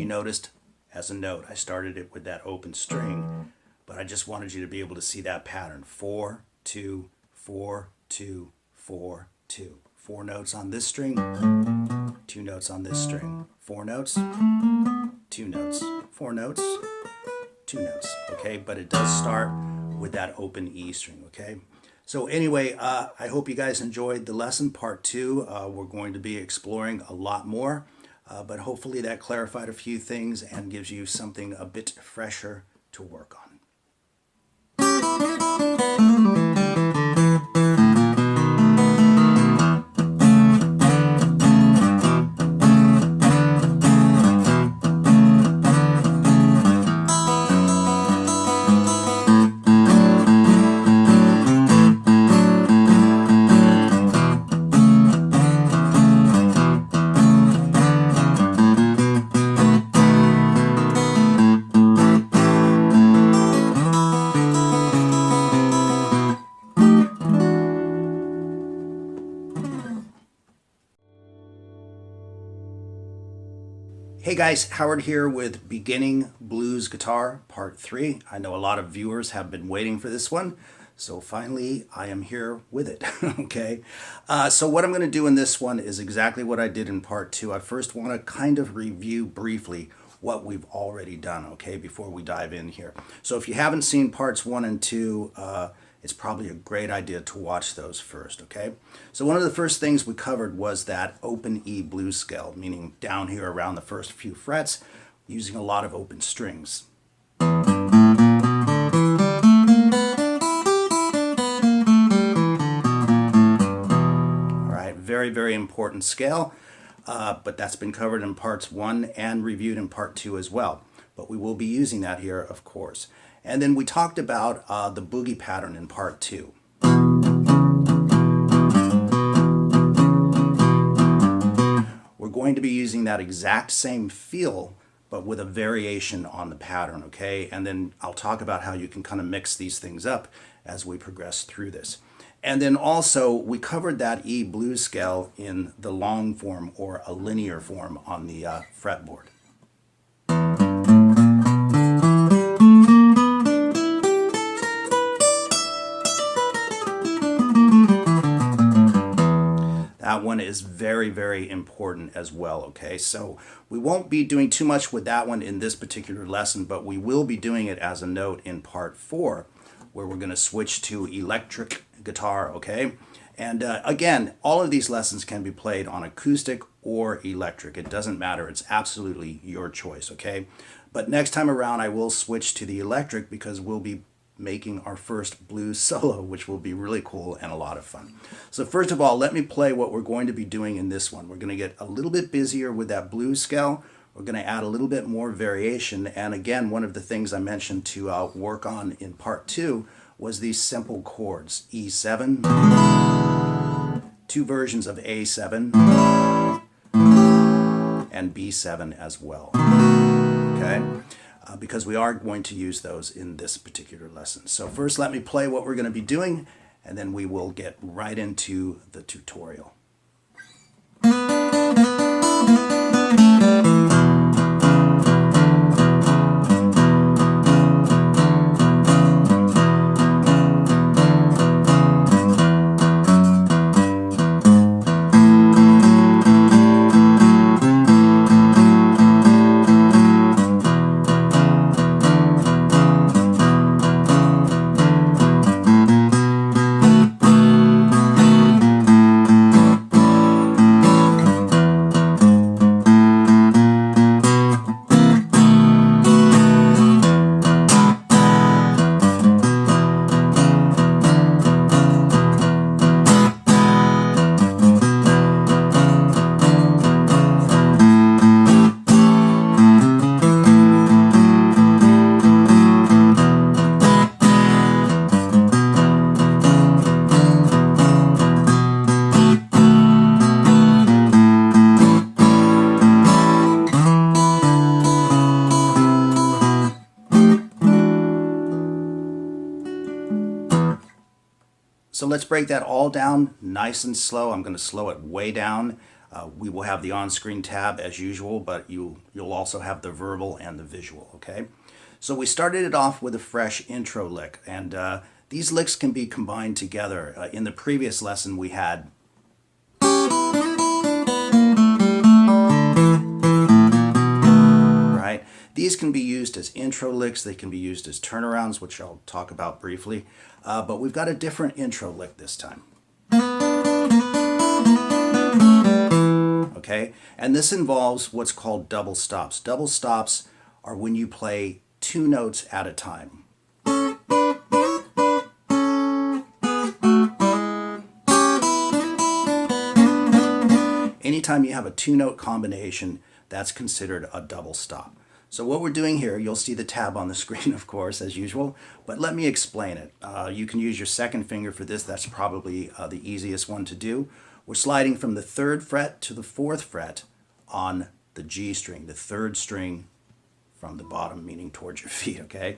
Noticed as a note, I started it with that open string, but I just wanted you to be able to see that pattern. 4, 2, 4, 2, 4, 2. 4 notes on this string, 2 notes on this string. 4 notes, 2 notes, 4 notes, 2 notes, okay? But it does start with that open E string, okay? So anyway, I hope you guys enjoyed the lesson, part 2. We're going to be exploring a lot more. But hopefully that clarified a few things and gives you something a bit fresher to work on. Hey guys, Howard here with Beginning Blues Guitar Part 3. I know a lot of viewers have been waiting for this one, so finally I am here with it, okay? So what I'm going to do in this one is exactly what I did in Part 2. I first want to kind of review briefly what we've already done, okay, before we dive in here. So if you haven't seen Parts 1 and 2, it's probably a great idea to watch those first, okay? So one of the first things we covered was that open E blues scale, meaning down here around the first few frets, using a lot of open strings. All right, very, very important scale, but that's been covered in Parts 1 and reviewed in Part 2 as well. But we will be using that here, of course. And then we talked about the boogie pattern in Part 2. We're going to be using that exact same feel, but with a variation on the pattern, okay? And then I'll talk about how you can kind of mix these things up as we progress through this. And then also, we covered that E blues scale in the long form or a linear form on the fretboard. That one is very, very important as well, okay? So we won't be doing too much with that one in this particular lesson, but we will be doing it as a note in Part 4, where we're going to switch to electric guitar, okay? And again, all of these lessons can be played on acoustic or electric. It doesn't matter. It's absolutely your choice, okay? But next time around, I will switch to the electric because we'll be making our first blues solo, which will be really cool and a lot of fun. So first of all, let me play what we're going to be doing in this one. We're going to get a little bit busier with that blues scale. We're going to add a little bit more variation. And again, one of the things I mentioned to work on in Part 2 was these simple chords. E7, 2 versions of A7, and B7 as well. Okay? because we are going to use those in this particular lesson. So first let me play what we're going to be doing, and then we will get right into the tutorial. So let's break that all down nice and slow. I'm going to slow it way down. We will have the on-screen tab as usual, but you'll also have the verbal and the visual, okay? So we started it off with a fresh intro lick, and these licks can be combined together. In the previous lesson we had right? These can be used as intro licks, they can be used as turnarounds, which I'll talk about briefly, but we've got a different intro lick this time. Okay, and this involves what's called double stops. Double stops are when you play two notes at a time. Anytime you have a two-note combination, that's considered a double stop. So what we're doing here, you'll see the tab on the screen, of course, as usual, but let me explain it. You can use your second finger for this. That's probably the easiest one to do. We're sliding from the 3rd fret to the 4th fret on the G string, the 3rd string from the bottom, meaning towards your feet, okay?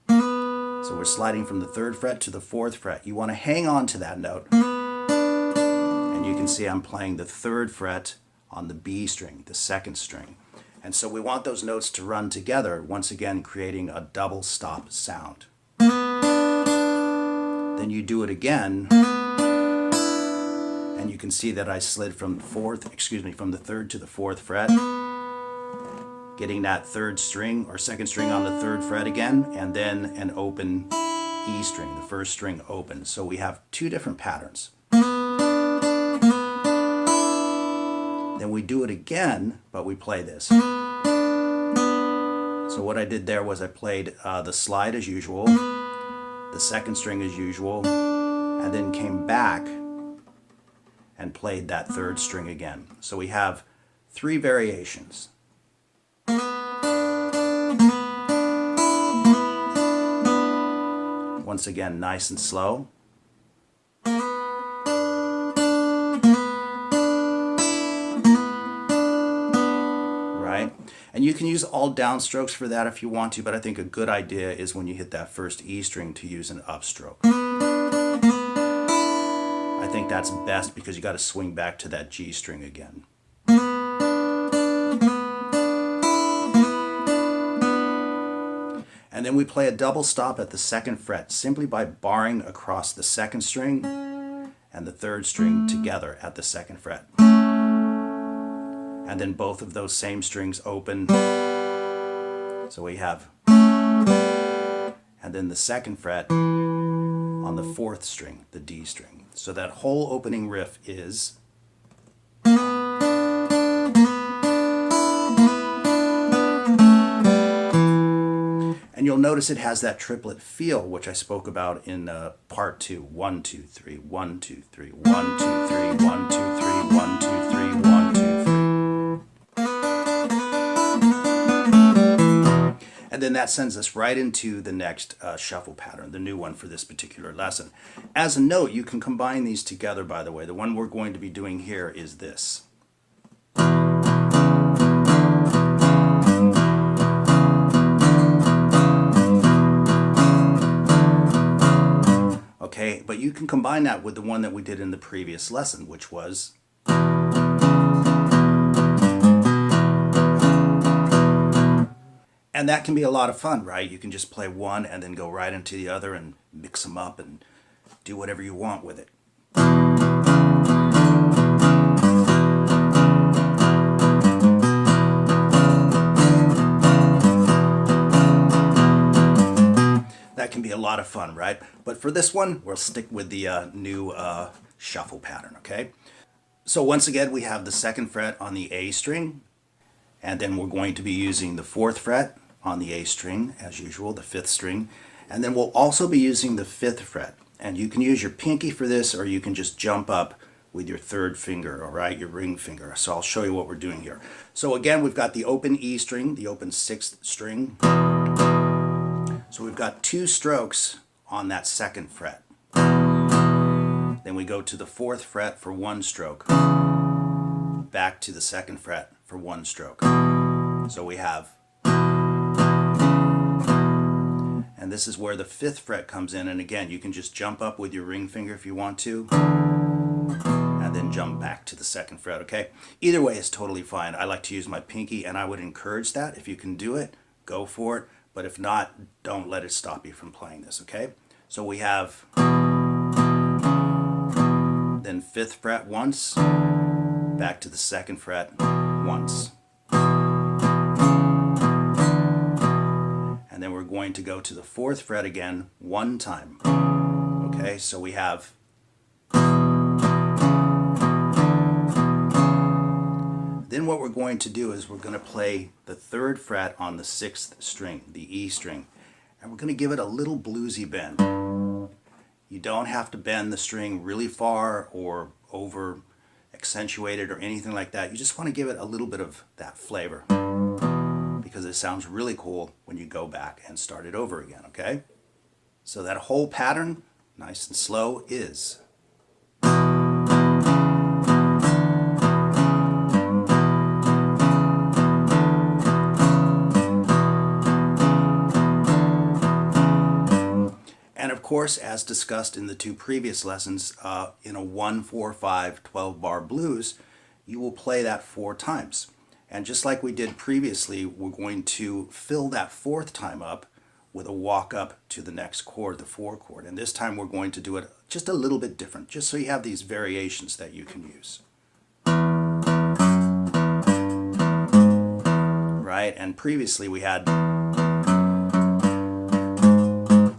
So we're sliding from the 3rd fret to the 4th fret. You want to hang on to that note. And you can see I'm playing the 3rd fret on the B string, the 2nd string. And so we want those notes to run together, once again creating a double stop sound. Then you do it again, and you can see that I slid from the 3rd to the 4th fret, getting that 3rd string or 2nd string on the 3rd fret again, and then an open E string, the 1st string open. So we have two different patterns. Then we do it again, but we play this. So what I did there was I played the slide as usual, the 2nd string as usual, and then came back and played that 3rd string again. So we have 3 variations. Once again, nice and slow. And you can use all downstrokes for that if you want to, but I think a good idea is when you hit that first E string to use an upstroke. I think that's best because you got to swing back to that G string again. And then we play a double stop at the 2nd fret simply by barring across the 2nd string and the 3rd string together at the 2nd fret. And then both of those same strings open. So we have, and then the 2nd fret on the 4th string, the D string. So that whole opening riff is. And you'll notice it has that triplet feel, which I spoke about in part 2. 1, 2, 3, 1, 2, 3, 1, 2, 3, 1, 2, 3, 1, 2, 3, 1, 2, 3. And then that sends us right into the next shuffle pattern, the new one for this particular lesson. As a note, you can combine these together, by the way. The one we're going to be doing here is this. okay? But you can combine that with the one that we did in the previous lesson, which was... And that can be a lot of fun, right? You can just play one and then go right into the other and mix them up and do whatever you want with it. That can be a lot of fun, right? But for this one, we'll stick with the new shuffle pattern, okay? So once again, we have the 2nd fret on the A string, and then we're going to be using the 4th fret on the A string, as usual, the 5th string, and then we'll also be using the 5th fret. And you can use your pinky for this, or you can just jump up with your 3rd finger, all right, your ring finger. So I'll show you what we're doing here. So again, we've got the open E string, the open 6th string. So we've got 2 strokes on that 2nd fret. Then we go to the 4th fret for 1 stroke. Back to the 2nd fret for 1 stroke. So we have... And this is where the 5th fret comes in. And again, you can just jump up with your ring finger if you want to. And then jump back to the 2nd fret, okay? Either way is totally fine. I like to use my pinky, and I would encourage that. If you can do it, go for it. But if not, don't let it stop you from playing this, okay? So we have then 5th fret once, back to the 2nd fret once. And then we're going to go to the 4th fret again 1 time. Okay, so we have... Then what we're going to do is we're going to play the 3rd fret on the 6th string, the E string, and we're going to give it a little bluesy bend. You don't have to bend the string really far or over accentuated or anything like that. You just want to give it a little bit of that flavor because it sounds really cool when you go back and start it over again, okay? So that whole pattern, nice and slow, is... And of course, as discussed in the 2 previous lessons, in a 1, 4, 5, 12 bar blues, you will play that 4 times. And just like we did previously, we're going to fill that 4th time up with a walk up to the next chord, the 4 chord. And this time we're going to do it just a little bit different, just so you have these variations that you can use. Right? And previously we had...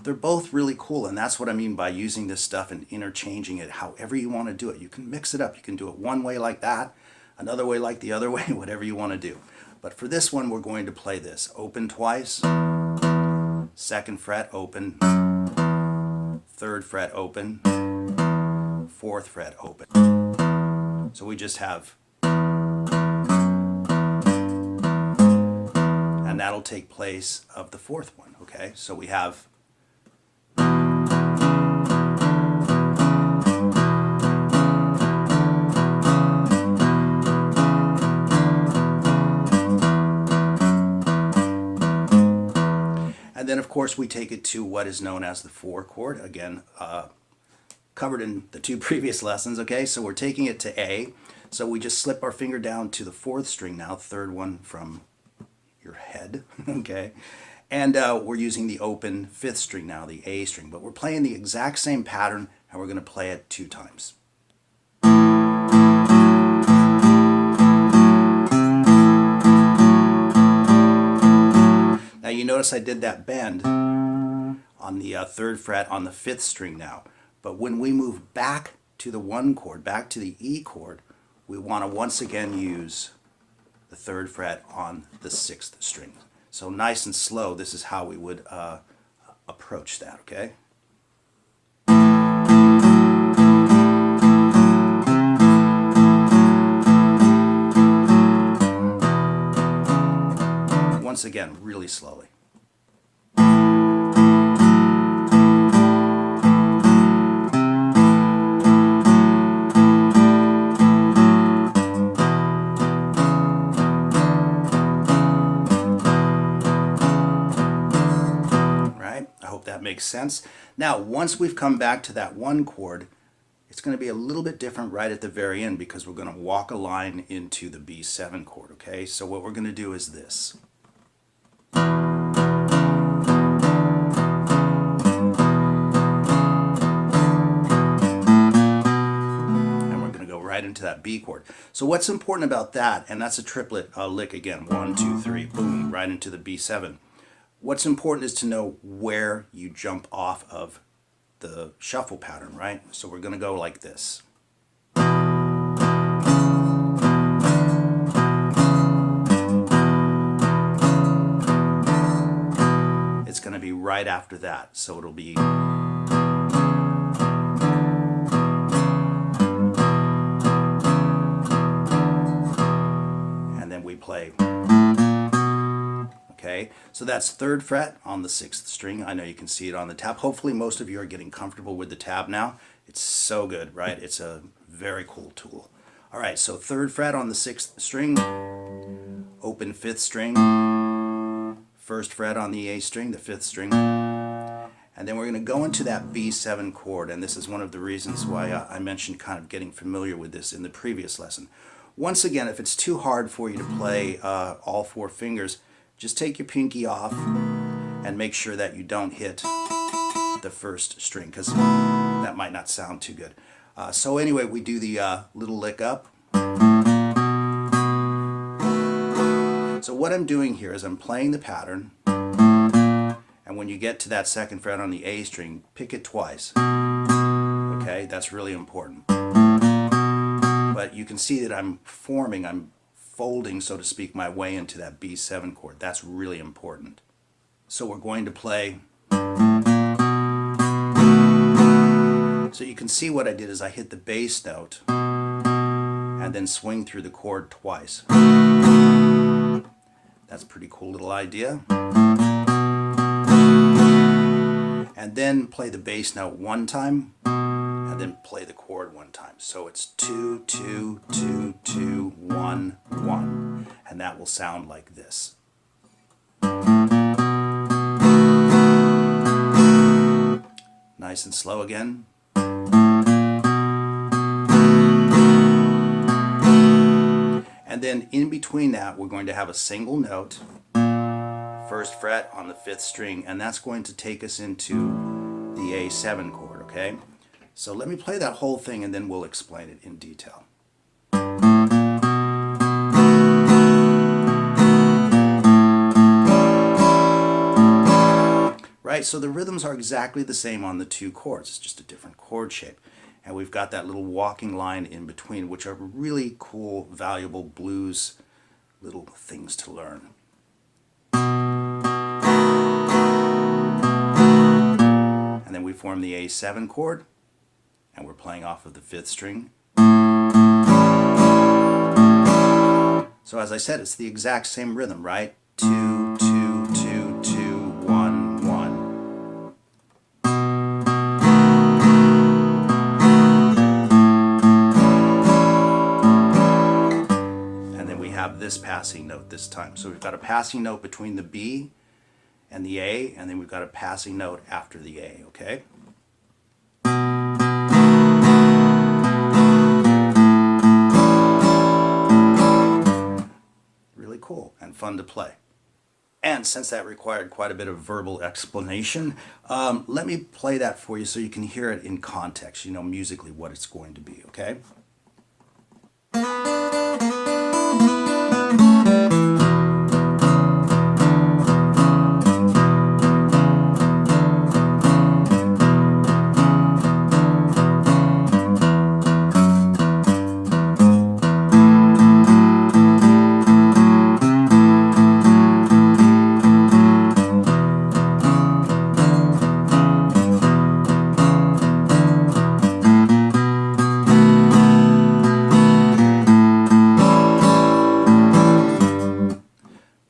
They're both really cool, and that's what I mean by using this stuff and interchanging it however you want to do it. You can mix it up. You can do it one way like that, another way like the other way, whatever you want to do. But for this one, we're going to play this. Open twice, 2nd fret open, 3rd fret open, 4th fret open. So we just have... And that'll take place of the 4th one, okay? So we have... And then, of course, we take it to what is known as the 4 chord. Again, covered in the 2 previous lessons, okay? So we're taking it to A. So we just slip our finger down to the 4th string now, 3rd one from your head, okay? And we're using the open 5th string now, the A string. But we're playing the exact same pattern, and we're going to play it 2 times. Now you notice I did that bend on the 3rd fret on the 5th string now. But when we move back to the 1 chord, back to the E chord, we want to once again use the 3rd fret on the 6th string. So nice and slow, this is how we would approach that, okay? Once again, really slowly. hope that makes sense. Now, once we've come back to that one chord, it's going to be a little bit different right at the very end because we're going to walk a line into the B7 chord, okay? So what we're going to do is this. Right into that B chord. So what's important about that, and that's a triplet lick again, 1, 2, 3, boom, right into the B7. What's important is to know where you jump off of the shuffle pattern, right? So we're going to go like this. It's going to be right after that, so it'll be play. Okay, so that's 3rd fret on the 6th string. I know you can see it on the tab. Hopefully most of you are getting comfortable with the tab now. It's so good, right? It's a very cool tool. All right, so 3rd fret on the 6th string, open 5th string, 1st fret on the A string, the 5th string, and then we're going to go into that B7 chord, and this is one of the reasons why I mentioned kind of getting familiar with this in the previous lesson. Once again, if it's too hard for you to play all 4 fingers, just take your pinky off and make sure that you don't hit the 1st string, because that might not sound too good. So anyway, we do the little lick up. So what I'm doing here is I'm playing the pattern, and when you get to that 2nd fret on the A string, pick it twice. Okay, that's really important. But you can see that I'm folding, so to speak, my way into that B7 chord. That's really important. So we're going to play. So you can see what I did is I hit the bass note and then swing through the chord twice. That's a pretty cool little idea. And then play the bass note one time, and then play the chord one time. So it's 2, 2, 2, 2, 1, 1. And that will sound like this. Nice and slow again. And then in between that, we're going to have a single note, 1st fret on the 5th string, and that's going to take us into the A7 chord, okay? So let me play that whole thing and then we'll explain it in detail. Right, so the rhythms are exactly the same on the 2 chords. It's just a different chord shape. And we've got that little walking line in between, which are really cool, valuable blues little things to learn. And then we form the A7 chord, and we're playing off of the 5th string. So as I said, it's the exact same rhythm, right? 2, 2, 2, 2, 1, 1. And then we have this passing note this time. So we've got a passing note between the B and the A, and then we've got a passing note after the A, okay? Really cool and fun to play. And since that required quite a bit of verbal explanation, let me play that for you so you can hear it in context, you know, musically what it's going to be, okay?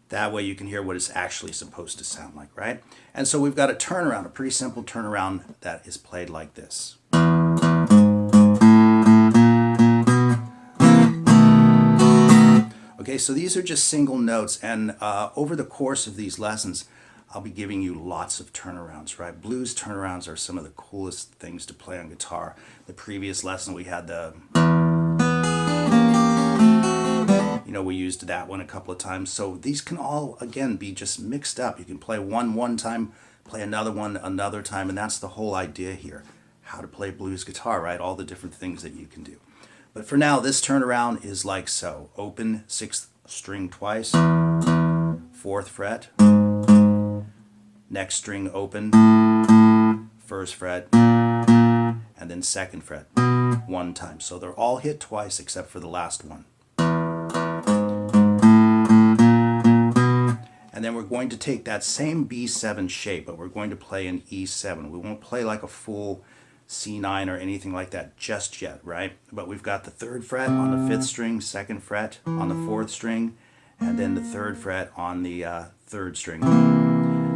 That way you can hear what it's actually supposed to sound like, right? And so we've got a turnaround, a pretty simple turnaround that is played like this. Okay, so these are just single notes, and over the course of these lessons, I'll be giving you lots of turnarounds, right? Blues turnarounds are some of the coolest things to play on guitar. The previous lesson we had we used that one a couple of times. So these can all, again, be just mixed up. You can play one time, play another one another time, and that's the whole idea here. How to play blues guitar, right? All the different things that you can do. But for now, this turnaround is like so. Open 6th string twice, 4th fret, next string open, 1st fret, and then 2nd fret one time. So they're all hit twice except for the last one. And then we're going to take that same B7 shape, but we're going to play an E7. We won't play like a full C9 or anything like that just yet, right? But we've got the 3rd fret on the 5th string, 2nd fret on the 4th string, and then the 3rd fret on the 3rd string.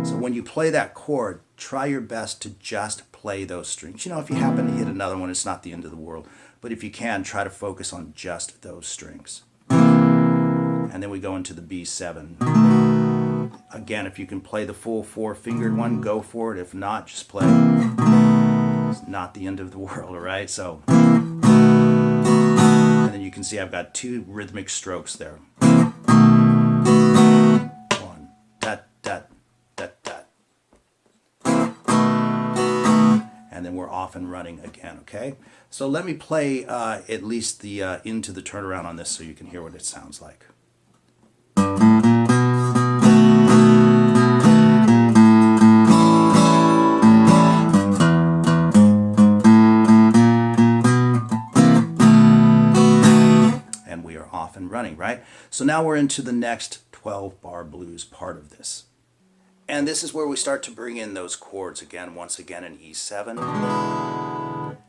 So when you play that chord, try your best to just play those strings. You know, if you happen to hit another one, it's not the end of the world. But if you can, try to focus on just those strings. And then we go into the B7. Again, if you can play the full 4-fingered one, go for it. If not, just play. It's not the end of the world, all right? So, and then you can see I've got 2 rhythmic strokes there. 1, dat, dat, dat, dat. And then we're off and running again, okay? So let me play at least the into the turnaround on this so you can hear what it sounds like. Running, right? So now we're into the next 12-bar blues part of this. And this is where we start to bring in those chords again, once again an E7,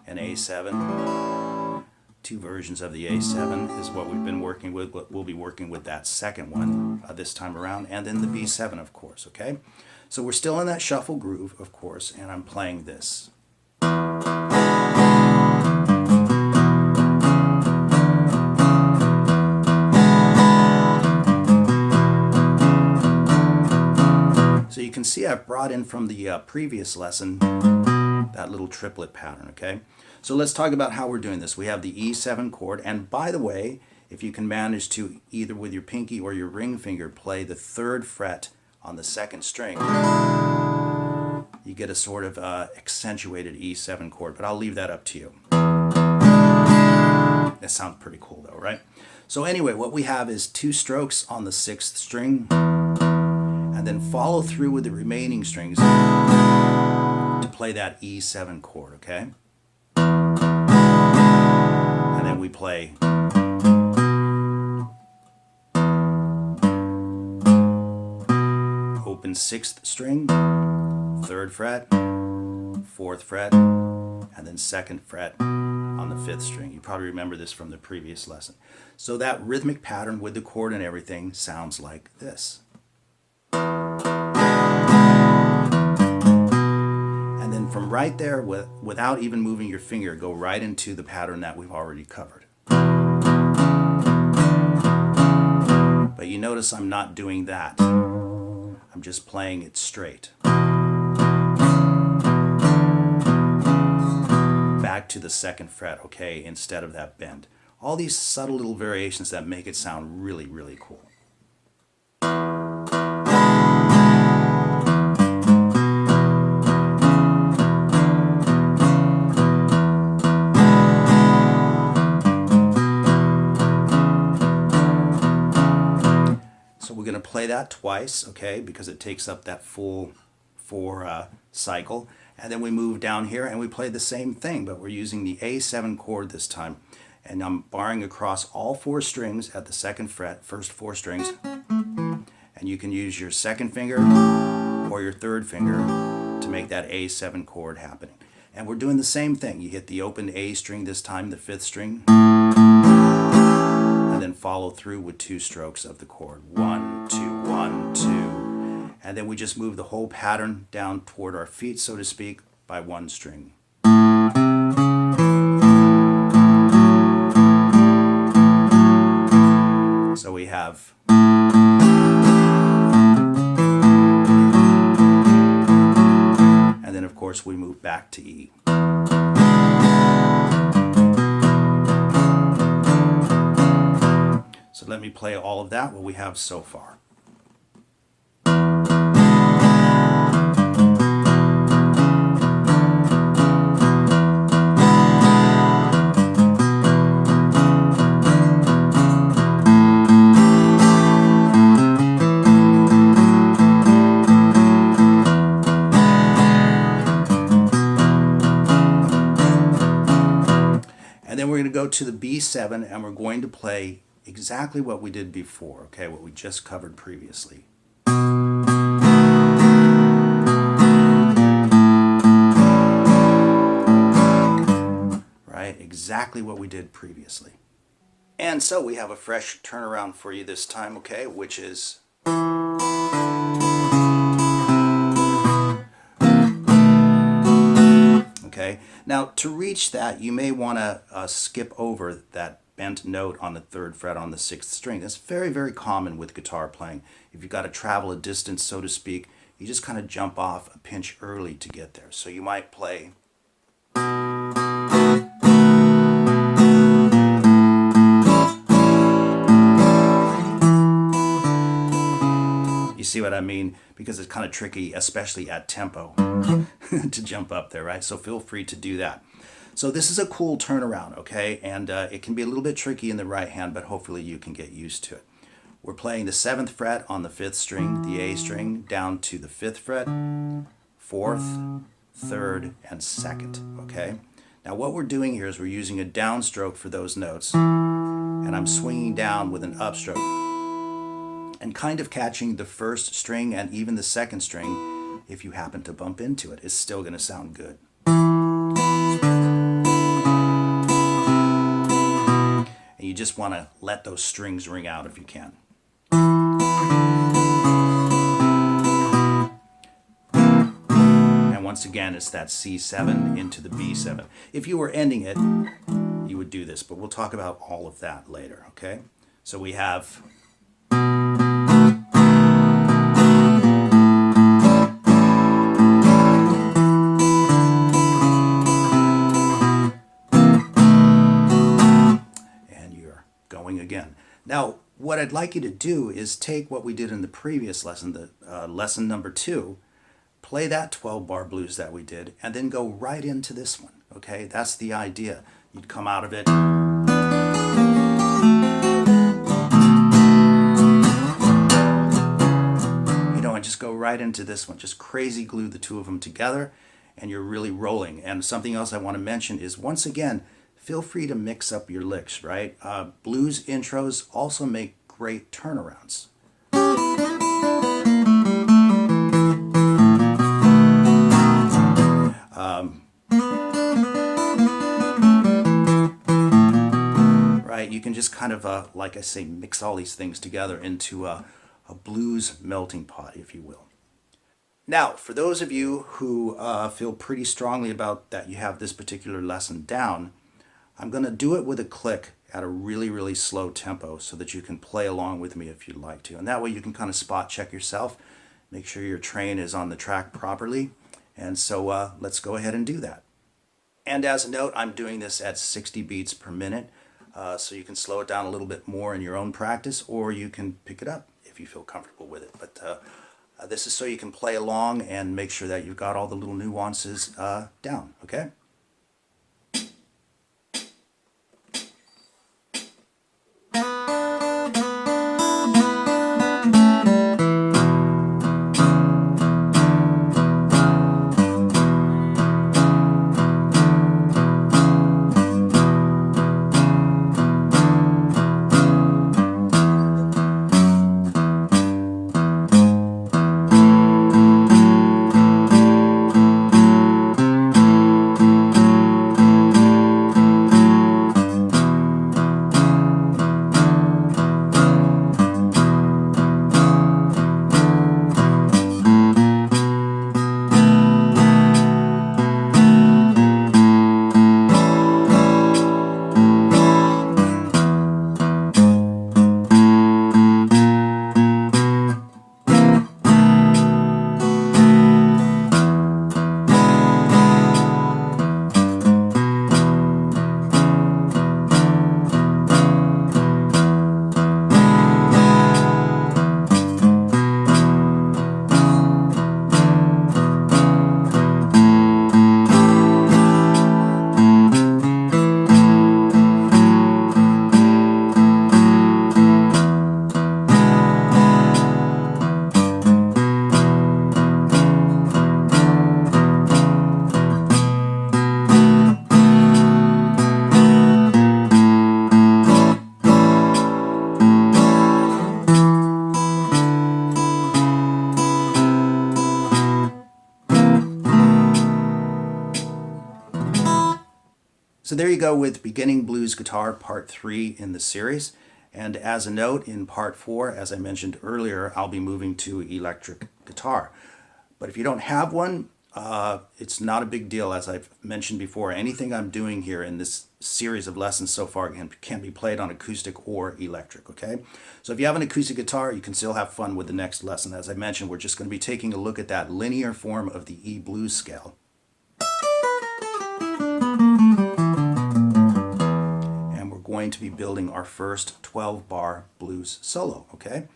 an A7. 2 versions of the A7 is what we've been working with. We'll be working with that second one this time around, and then the B7, of course, okay? So we're still in that shuffle groove, of course, and I'm playing this. So you can see I've brought in from the previous lesson that little triplet pattern, okay? So let's talk about how we're doing this. We have the E7 chord, and by the way, if you can manage to, either with your pinky or your ring finger, play the 3rd fret on the 2nd string, you get a sort of accentuated E7 chord, but I'll leave that up to you. That sounds pretty cool though, right? So anyway, what we have is 2 strokes on the 6th string, and then follow through with the remaining strings to play that E7 chord, okay? And then we play open 6th string, 3rd fret, 4th fret, and then 2nd fret on the 5th string. You probably remember this from the previous lesson. So that rhythmic pattern with the chord and everything sounds like this. And then from right there, without even moving your finger, go right into the pattern that we've already covered. But you notice I'm not doing that. I'm just playing it straight. Back to the 2nd fret, okay, instead of that bend. All these subtle little variations that make it sound really, really cool. Going to play that twice, okay, because it takes up that full 4 cycle, and then we move down here and we play the same thing, but we're using the A7 chord this time, and I'm barring across all 4 strings at the 2nd fret, first 4 strings, and you can use your 2nd finger or your 3rd finger to make that A7 chord happening. And we're doing the same thing. You hit the open A string this time, the 5th string, and then follow through with 2 strokes of the chord. 1, 2, 1, 2. And then we just move the whole pattern down toward our feet, so to speak, by 1 string. So we have course we move back to E. So let me play all of that, what we have so far. And then we're going to go to the B7 and we're going to play exactly what we did before, okay, what we just covered previously. Right, exactly what we did previously. And so we have a fresh turnaround for you this time, okay, which is okay. Now to reach that, you may want to skip over that bent note on the 3rd fret on the 6th string. That's very, very common with guitar playing. If you've got to travel a distance, so to speak, you just kind of jump off a pinch early to get there. So you might play You see what I mean? Because it's kind of tricky, especially at tempo, to jump up there, right? So feel free to do that. So this is a cool turnaround, okay? And it can be a little bit tricky in the right hand, but hopefully you can get used to it. We're playing the 7th fret on the 5th string, the A string, down to the 5th fret, 4th, 3rd, and 2nd, okay? Now what we're doing here is we're using a downstroke for those notes, and I'm swinging down with an upstroke, and kind of catching the 1st string and even the 2nd string. If you happen to bump into it, it's still going to sound good. And you just want to let those strings ring out if you can. And once again, it's that C7 into the B7. If you were ending it, you would do this, but we'll talk about all of that later, okay? So we have again. Now, what I'd like you to do is take what we did in the previous lesson, the lesson number 2, play that 12-bar blues that we did, and then go right into this one, okay? That's the idea. You'd come out of it. You know, and just go right into this one. Just crazy glue the two of them together, and you're really rolling. And something else I want to mention is, once again, feel free to mix up your licks, right? Blues intros also make great turnarounds. Right, you can just kind of, like I say, mix all these things together into a blues melting pot, if you will. Now, for those of you who feel pretty strongly about that you have this particular lesson down, I'm going to do it with a click at a really, really slow tempo so that you can play along with me if you'd like to. And that way you can kind of spot check yourself, make sure your train is on the track properly. And so let's go ahead and do that. And as a note, I'm doing this at 60 beats per minute, so you can slow it down a little bit more in your own practice, or you can pick it up if you feel comfortable with it. But this is so you can play along and make sure that you've got all the little nuances down, okay? So there you go with Beginning Blues Guitar Part 3 in the series. And as a note, in Part 4, as I mentioned earlier, I'll be moving to electric guitar. But if you don't have one, it's not a big deal. As I've mentioned before, anything I'm doing here in this series of lessons so far can be played on acoustic or electric, okay? So if you have an acoustic guitar, you can still have fun with the next lesson. As I mentioned, we're just going to be taking a look at that linear form of the E blues scale. Going to be building our first 12-bar blues solo, okay?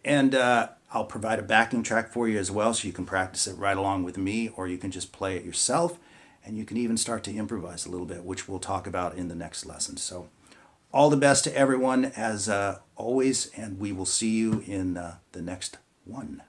And I'll provide a backing track for you as well, so you can practice it right along with me, or you can just play it yourself, and you can even start to improvise a little bit, which we'll talk about in the next lesson. So all the best to everyone as always, and we will see you in the next one.